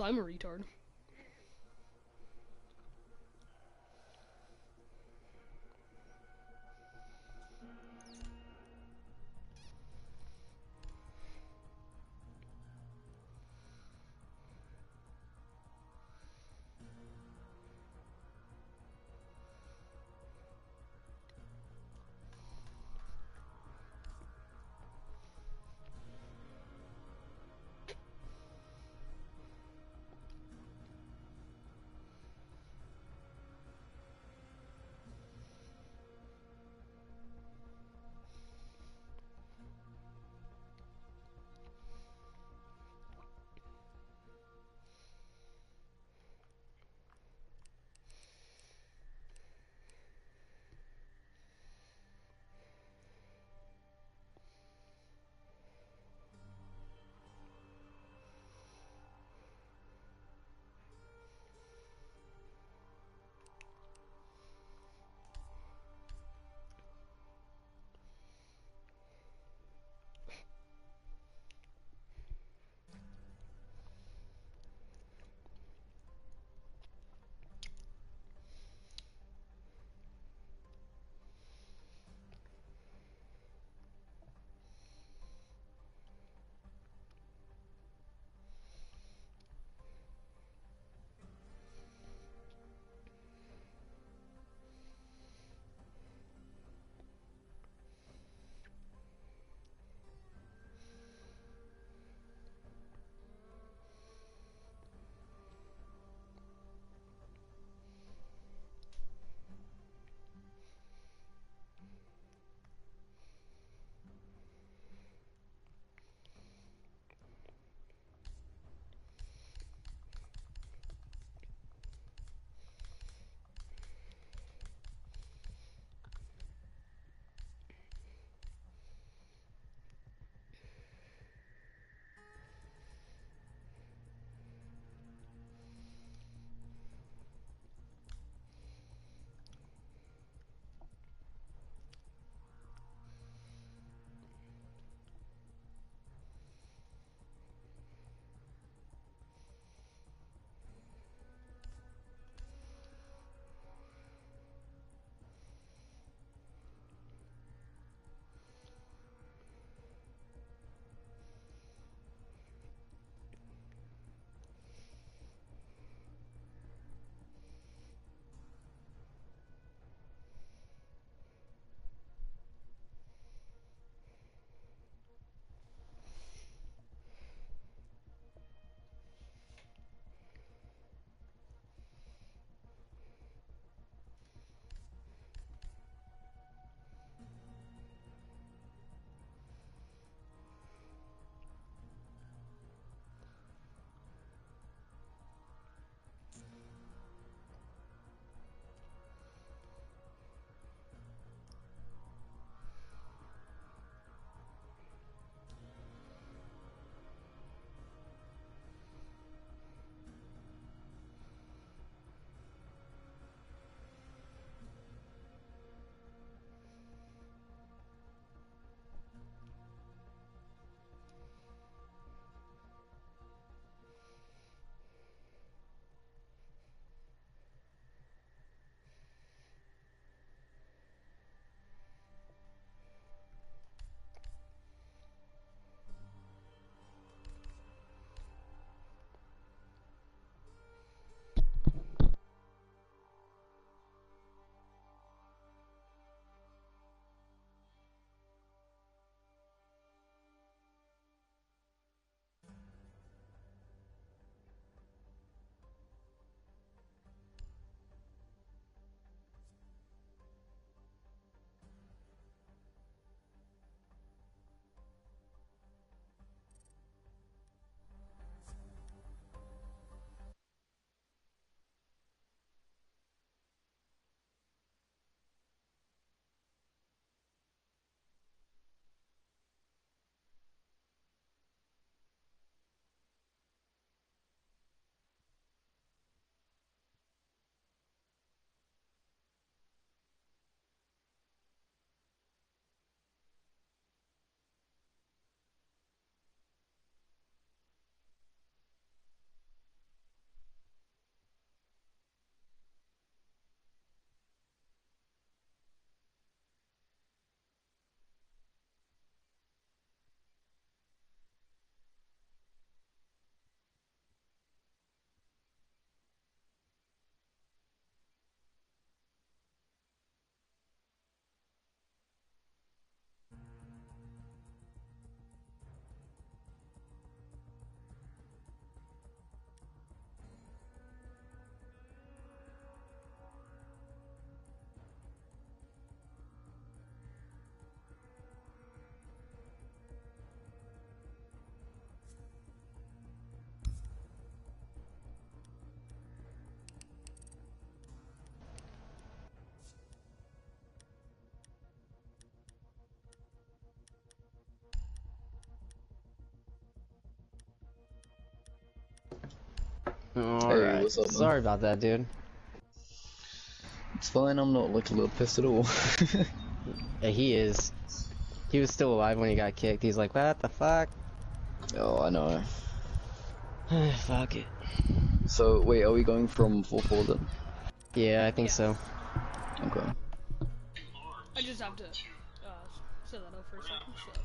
So I'm a retard. Alright. what's up, man? Sorry about that, dude. It's fine, I'm not like a little pissed at all. Yeah, he is. He was still alive when he got kicked. He's like, what the fuck? Oh, I know. Fuck it. So, wait, are we going from 4-4 then? Yeah, I think so. Okay. I just have to set that up for a second. So.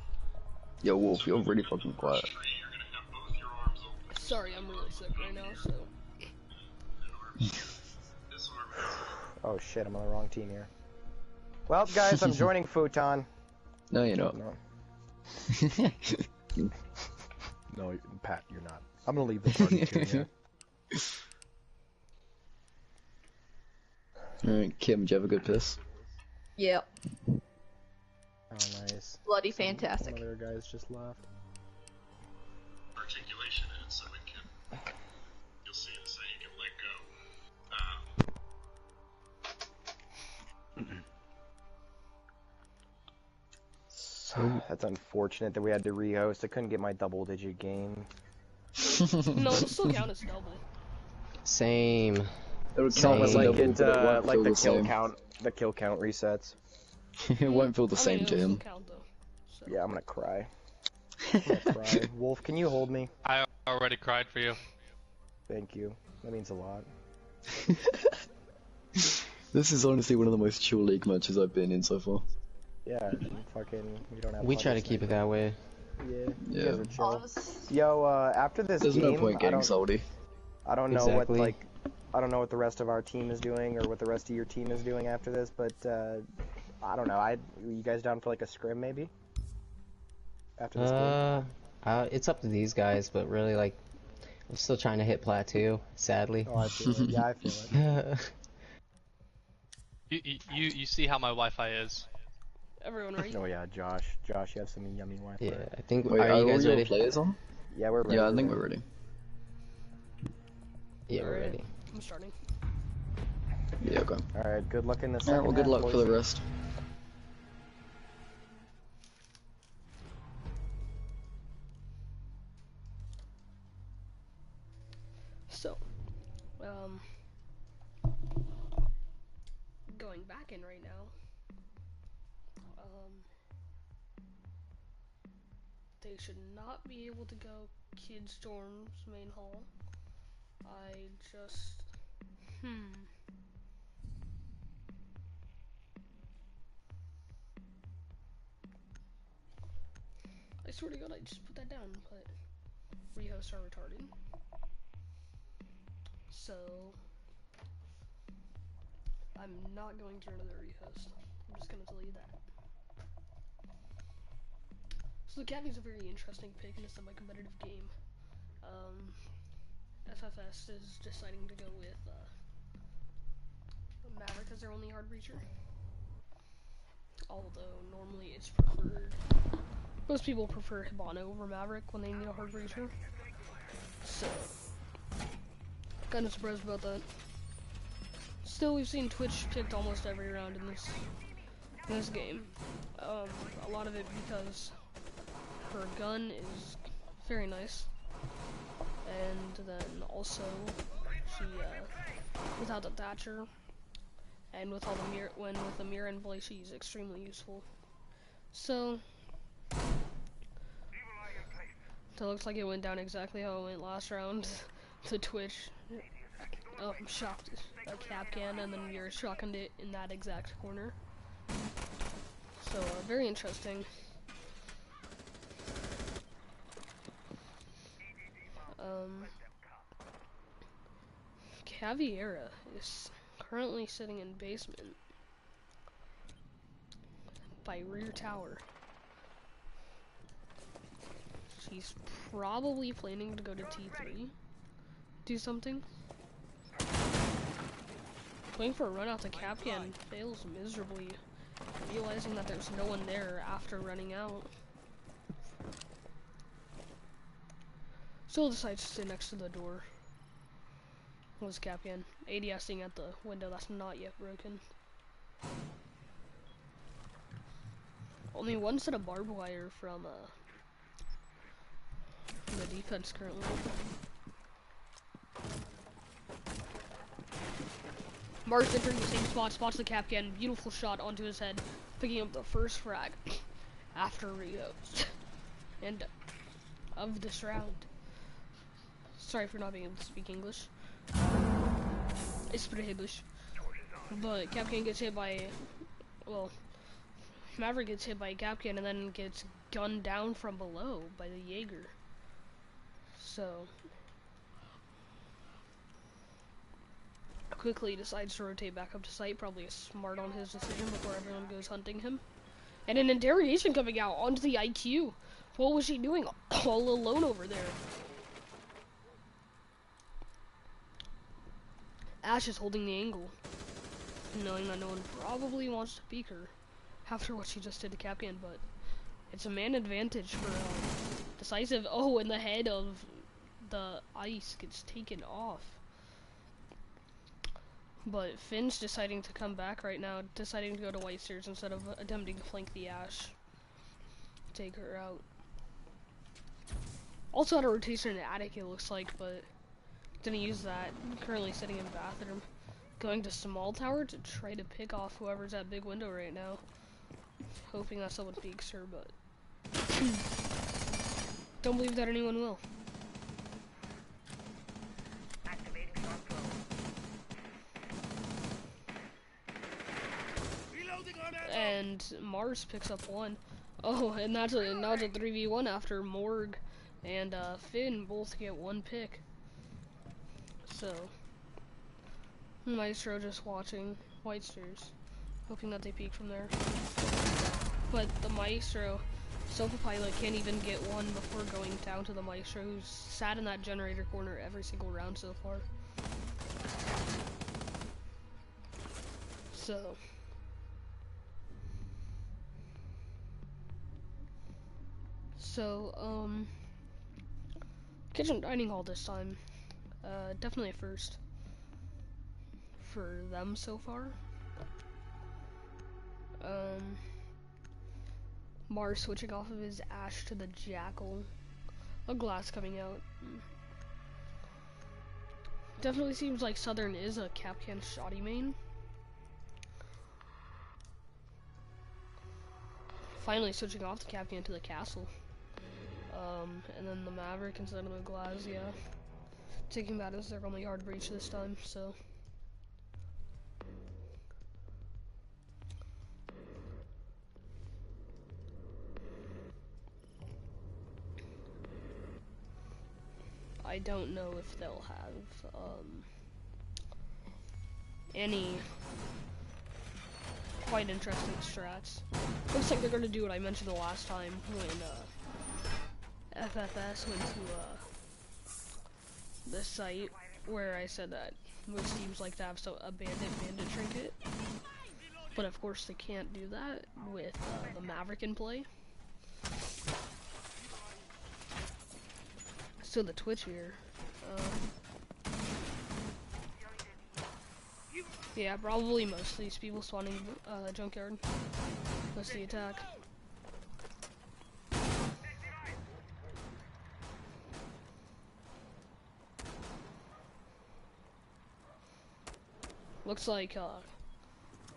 Yo, Wolf, you're really fucking quiet. Sorry, I'm really sick right now, so. Oh shit, I'm on the wrong team here. Well, guys, I'm joining Futon. No, you're not. No. No, Pat, you're not. I'm gonna leave the party too, yeah. Alright, Kim, do you have a good piss? Yep. Oh, nice. Bloody fantastic. One of their guys just left. Articulation in it, so it can. You'll see it, so you can let go. That's unfortunate that we had to rehost. I couldn't get my double-digit game. No, it'll still count as double. Same. It would Same. count as Like double, it, but it won't like feel the the kill same. count. The kill count resets. It won't feel the I same mean, to it'll him. still count, though. So. Yeah, I'm gonna cry. I'm gonna cry. Wolf, can you hold me? I already cried for you. Thank you. That means a lot. This is honestly one of the most chill league matches I've been in so far. Yeah, fucking. We don't have. We try to keep it that way. Yeah. You Yeah. guys are chill. Yo, after this There's game, no point getting salty. I don't know Exactly. what I don't know what the rest of our team is doing or what the rest of your team is doing after this, but I don't know. You guys down for like a scrim maybe? After this game? It's up to these guys, but really, like, I'm still trying to hit plateau, sadly. Oh, I feel it. Yeah, I feel it. You see how my Wi-Fi is. Everyone ready? Oh yeah, Josh, you have some yummy Wi-Fi. Yeah, I think. Wait, are you guys all ready? your players on? Yeah, we're ready. Yeah, I think we're ready. Yeah, we're ready. I'm starting. Yeah, okay. Alright, good luck in the second Alright, well, good half, luck for the boys. rest. So, going back in right now. They should not be able to go Kids Dorm's main hall. I just, I swear to God, I just put that down, but rehosts are retarded. So, I'm not going through another rehost. I'm just gonna tell you that. So the Academy is a very interesting pick in a semi-competitive game. FFS is deciding to go with Maverick as their only hard breacher. Although normally it's preferred. Most people prefer Hibana over Maverick when they need a hard breacher. So, kind of surprised about that. Still, we've seen Twitch picked almost every round in this game. A lot of it because her gun is very nice, and then also she without the Thatcher and with all the mirror with the mirror and voice, she's extremely useful. So it looks like it went down exactly how it went last round. To Twitch, shocked a cap can, and then mirror shotgunned it in that exact corner. So very interesting. Caviera is currently sitting in basement by rear tower. She's probably planning to go to T3, do something. Going for a run out to Capcan fails miserably, realizing that there's no one there after running out. Still decides to sit next to the door. Was Capcan ADSing at the window that's not yet broken. Only one set of barbed wire from the defense currently. Mars entering the same spot, spots the Capcan, beautiful shot onto his head, picking up the first frag after Rios. And of this round. Sorry for not being able to speak English. It's pretty English. But Capcan gets hit by, well, Maverick gets hit by a Capcan and then gets gunned down from below by the Jaeger. So, quickly decides to rotate back up to site, probably smart on his decision before everyone goes hunting him. And an interrogation coming out onto the IQ. What was she doing all alone over there? Ash is holding the angle, knowing that no one probably wants to peek her after what she just did to Capcan, but it's a man advantage for Decisive. Oh, and the head of the ice gets taken off. But Finn's deciding to come back right now, deciding to go to White Stairs instead of attempting to flank the Ash. Take her out. Also had a rotation in the attic, it looks like, but didn't use that. Currently sitting in bathroom. Going to small tower to try to pick off whoever's at big window right now. Hoping that someone peeks her, but don't believe that anyone will. And Mars picks up one. Oh, and now it's a 3v1 after Morg and Finn both get one pick. So, Maestro just watching White Stairs, hoping that they peek from there. But the Maestro, Sofa Pilot can't even get one before going down to the Maestro, who's sat in that generator corner every single round so far. So, kitchen dining hall this time. Definitely a first for them so far. Mars switching off of his Ash to the Jackal. A glass coming out. Definitely seems like Southern is a Capcan shoddy main. Finally switching off the Capcan to the Castle. And then the Maverick instead of the Glass, yeah. Taking that as their only hard breach this time, so. I don't know if they'll have, any quite interesting strats. Looks like they're gonna do what I mentioned the last time when, FFS went to, the site where I said that most teams like to have a bandit trinket, but of course they can't do that with the Maverick in play. So the Twitch here, yeah, probably most of these people spawning junkyard. Most of the attack. Looks like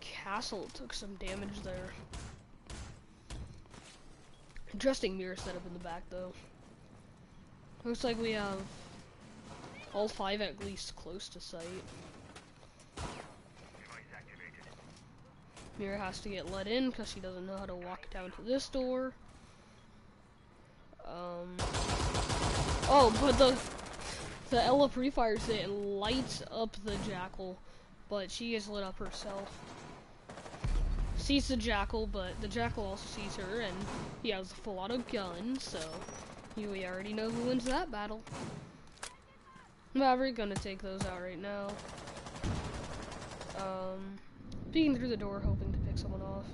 Castle took some damage there. Interesting mirror setup in the back though. Looks like we have all 5 at least close to site. Mirror has to get let in because she doesn't know how to walk down to this door. Oh, but the Ella pre-fires it and lights up the Jackal. But she gets lit up herself. Sees the Jackal, but the Jackal also sees her, and he has a full auto gun, so we already know who wins that battle. Maverick gonna take those out right now. Peeking through the door, hoping to pick someone off.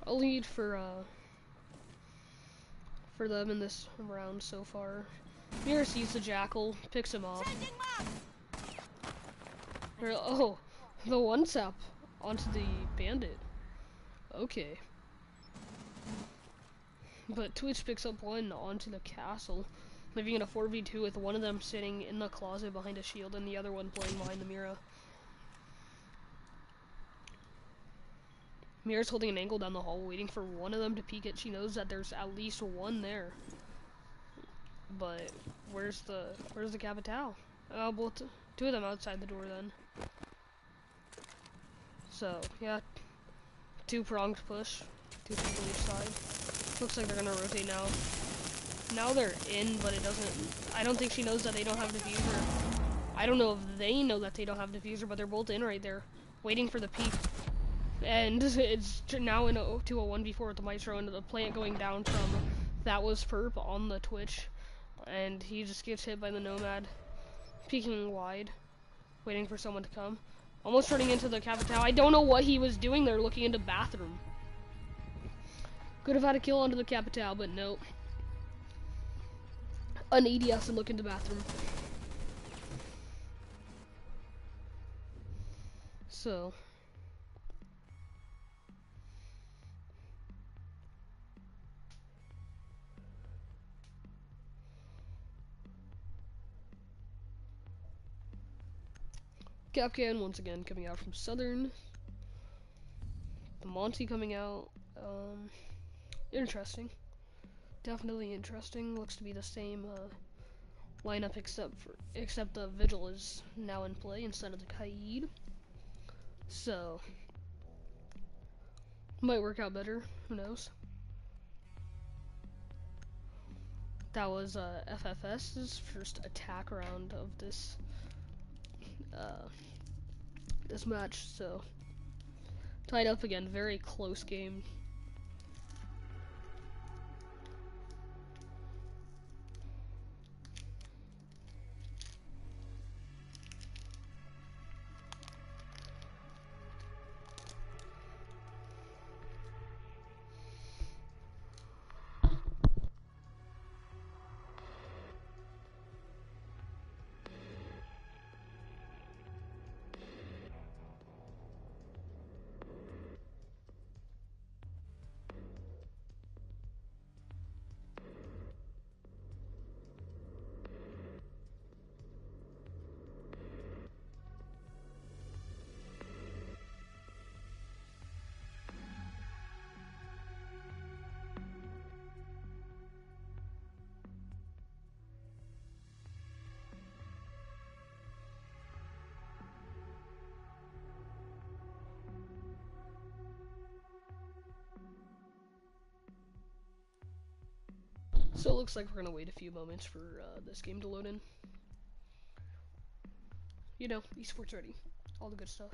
A lead for them in this round so far. Mirror sees the Jackal, picks him off. Oh, the one-tap onto the bandit. Okay. But Twitch picks up one onto the Castle. living in a 4v2 with one of them sitting in the closet behind a shield and the other one playing behind the Mira. Mira's holding an angle down the hall, waiting for one of them to peek it. She knows that there's at least one there. But where's the Capital? Well, two of them outside the door then. So yeah, two-pronged push, two people each side. Looks like they're gonna rotate now. Now they're in, but it doesn't. I don't think she knows that they don't have diffuser. I don't know if they know that they don't have diffuser, but they're both in right there, waiting for the peek. And it's now to a 1v4 with the Maestro and the plant going down from that was Perp on the Twitch, and he just gets hit by the Nomad, peeking wide, waiting for someone to come. Almost running into the Capital. I don't know what he was doing there, looking into bathroom. Could have had a kill onto the Capital, but no. An EDS and look into bathroom. So. Capcan once again coming out from Southern. The Monty coming out. Interesting. Definitely interesting. Looks to be the same lineup except the Vigil is now in play instead of the Kaid. So might work out better. Who knows? That was FFS's first attack round of this this match, so tied up again, very close game. So it looks like we're gonna wait a few moments for this game to load in. You know, eSports ready. All the good stuff.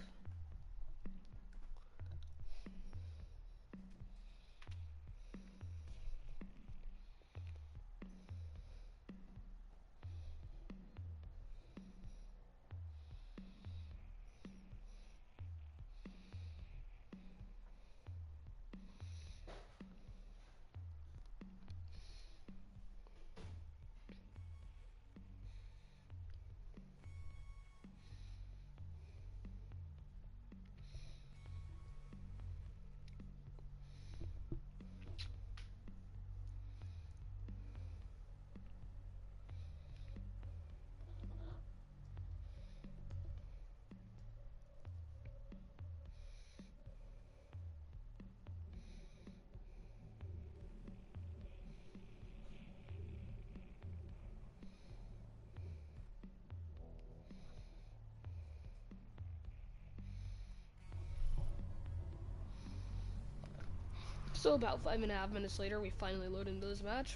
So about 5.5 minutes later, we finally load into this match.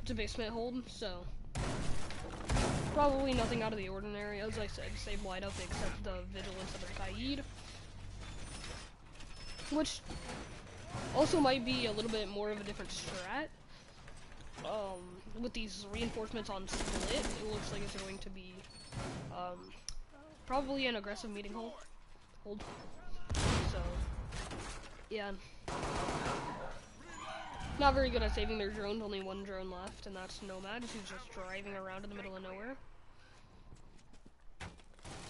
It's a basement hold, so probably nothing out of the ordinary. As I said, same lineup except the Vigilance of the Kaid, which also might be a little bit more of a different strat. With these reinforcements on split, it looks like it's going to be probably an aggressive meeting hold. So. Yeah. Not very good at saving their drones, only one drone left, and that's Nomad, who's just driving around in the middle of nowhere.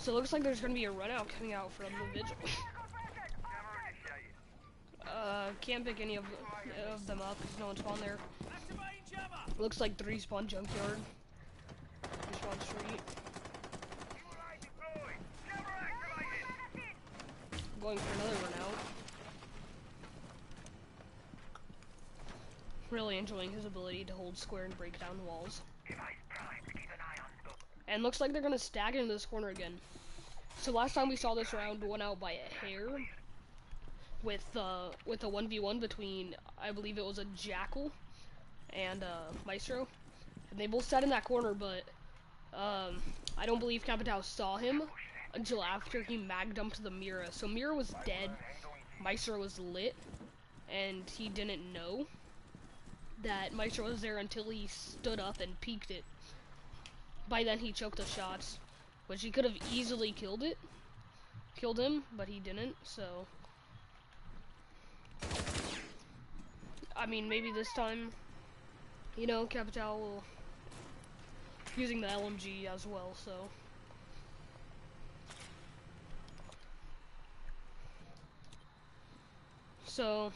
So it looks like there's gonna be a run out coming out from the Vigil. Can't pick any of them up because no one spawned there. Looks like 3 spawn junkyard. 3 spawn street. Going for another one out. Really enjoying his ability to hold square and break down walls. And looks like they're gonna stack into this corner again. So last time we saw this round won out by a hair with a 1v1 between, I believe it was a Jackal and Maestro. And they both sat in that corner, but I don't believe Capitao saw him until after he mag dumped the Mira. So Mira was dead, Maestro was lit, and he didn't know that Maestro was there until he stood up and peeked it. By then he choked the shots, which he could have easily killed him, but he didn't, so. I mean, maybe this time, you know, Capitao will using the LMG as well, so. So,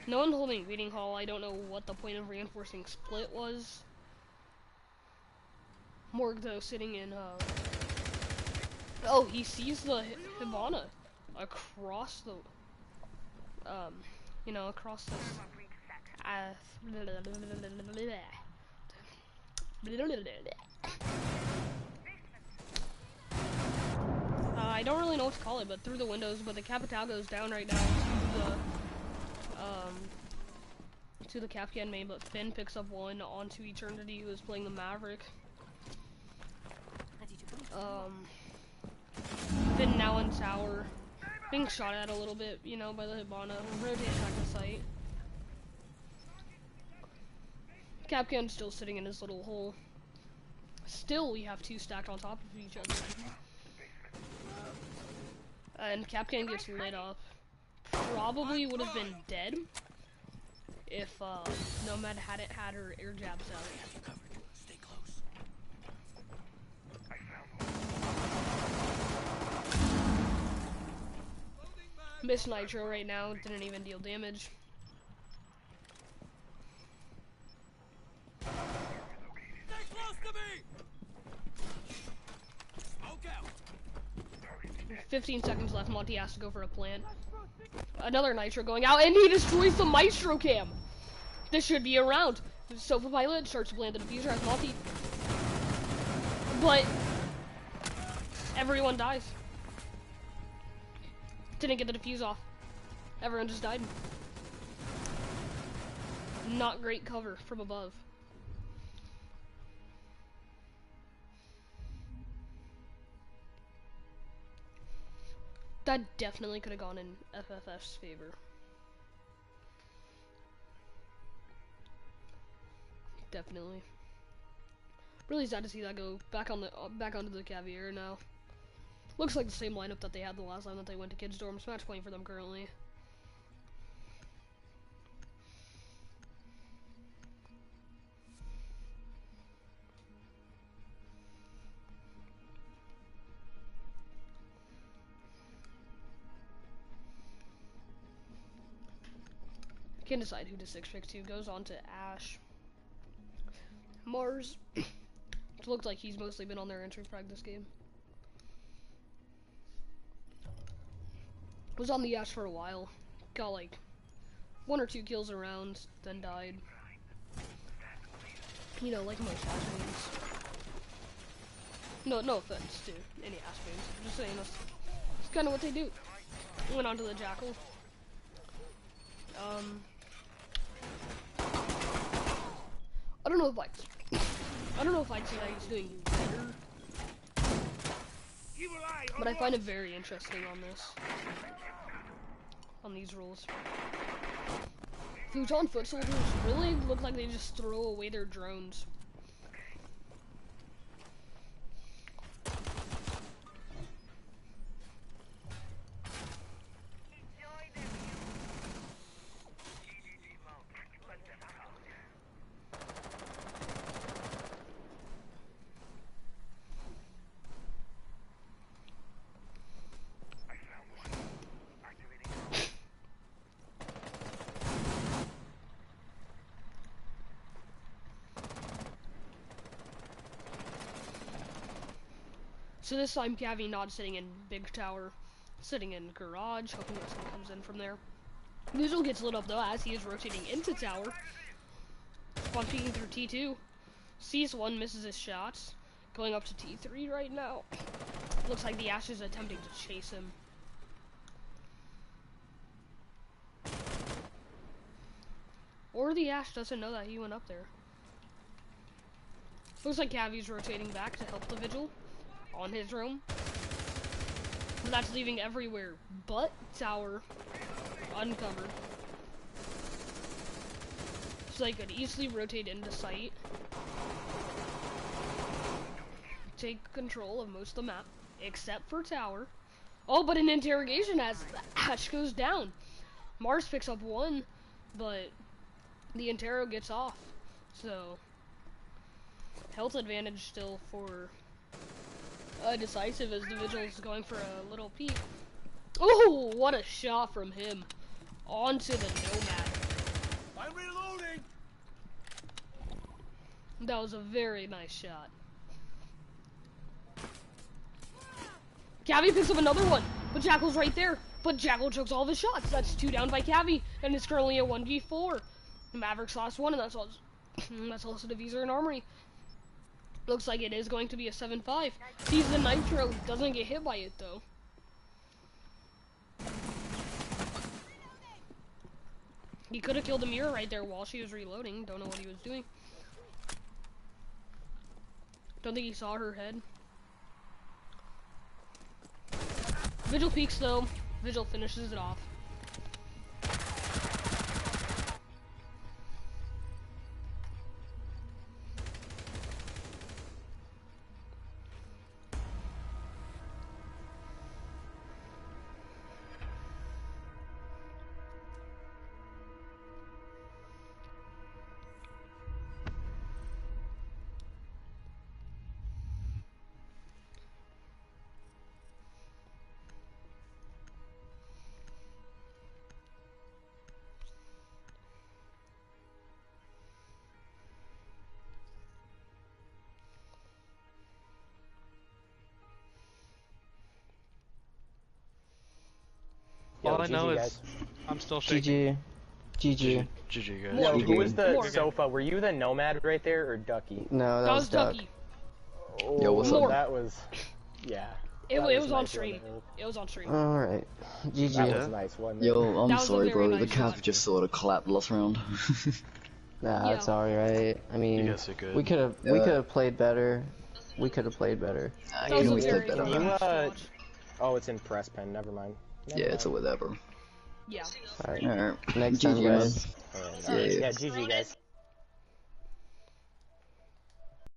no one holding Meeting Hall. I don't know what the point of reinforcing split was. Morg, though, sitting in, oh, he sees the Hibana across the, you know, across this, I don't really know what to call it, but through the windows, but the Capitao goes down right now to the Capcan main, but Finn picks up one onto Eternity, who is playing the Maverick. Finn now in tower, being shot at a little bit, you know, by the Hibana, rotates back to site. Capcan's still sitting in his little hole. Still, we have 2 stacked on top of each other. And Capcan gets lit up. Probably would have been dead if Nomad hadn't had her air jabs out. Miss Nitro right now, didn't even deal damage. Stay close to me! 15 seconds left, Monty has to go for a plant. Another Nitro going out, and he destroys the Maestro cam! This should be a round. Sofa Pilot starts to plant the diffuser as Monty. But everyone dies. Didn't get the defuse off. Everyone just died. Not great cover from above. That definitely could have gone in FFF's favor. Definitely. Really sad to see that go back onto the Caviar now. Looks like the same lineup that they had the last time that they went to Kids Dorms. Match point for them currently. Can't decide who to 6-pick to. Goes on to Ash. Mars. It looks like he's mostly been on their entry frag this game. Was on the Ash for a while. Got like 1 or 2 kills around, then died. You know, like most Ash mains. No offense to any Ash mains. I'm just saying that's kind of what they do. Went on to the Jackal. I don't know if I'd say that he's doing better, but I find it very interesting on these rules. Futon foot soldiers really look like they just throw away their drones. So this time, Cavi not sitting in big tower, sitting in garage, hoping that someone comes in from there. Visual gets lit up though as he is rotating into tower. Spawn peeking through T2. Sees one, misses his shots. Going up to T3 right now. Looks like the Ash is attempting to chase him. Or the Ash doesn't know that he went up there. Looks like Cavi's rotating back to help the Vigil on his roam. But that's leaving everywhere but tower uncovered. So they could easily rotate into sight. Take control of most of the map, except for tower. Oh, but an interrogation as Ash goes down. Mars picks up one, but the Interro gets off. So, health advantage still for Decisive as the Vigil is going for a little peek. Oh, what a shot from him. Onto the Nomad. I'm reloading. That was a very nice shot. Cavi picks up another one, but Jackal's right there. But Jackal chokes all of his shots. That's 2 down by Cavi, and it's currently a 1v4. Maverick's last one, and that's also Divisor and Armory. Looks like it is going to be a 7-5. Sees the Nitro, doesn't get hit by it though. He could have killed the mirror right there while she was reloading. Don't know what he was doing. Don't think he saw her head. Vigil peeks though. Vigil finishes it off. All I GG, know guys. is I'm still shaking. GG. GG, guys. Yo, who was the More. Sofa? Were you the Nomad right there, or Ducky? No, That was Duck. Ducky. Oh, Yo, what's up? that was... Yeah. It That was on nice, stream. wasn't it? It was on stream. Alright. That GG. was nice, wasn't it? Yo, I'm That was a sorry, very bro. The nice Cav shot. just sort of clapped last round. Nah, Yeah. it's alright. I mean, You guys are good. we could have played better. We could have played better. That was you a always very did better, good man. match to You, watch. Oh, it's in press pen. Never mind. Yeah, it's a whatever. Yeah. Alright. Alright. Next time, GG, man. guys. And, Yeah. yeah, GG, guys.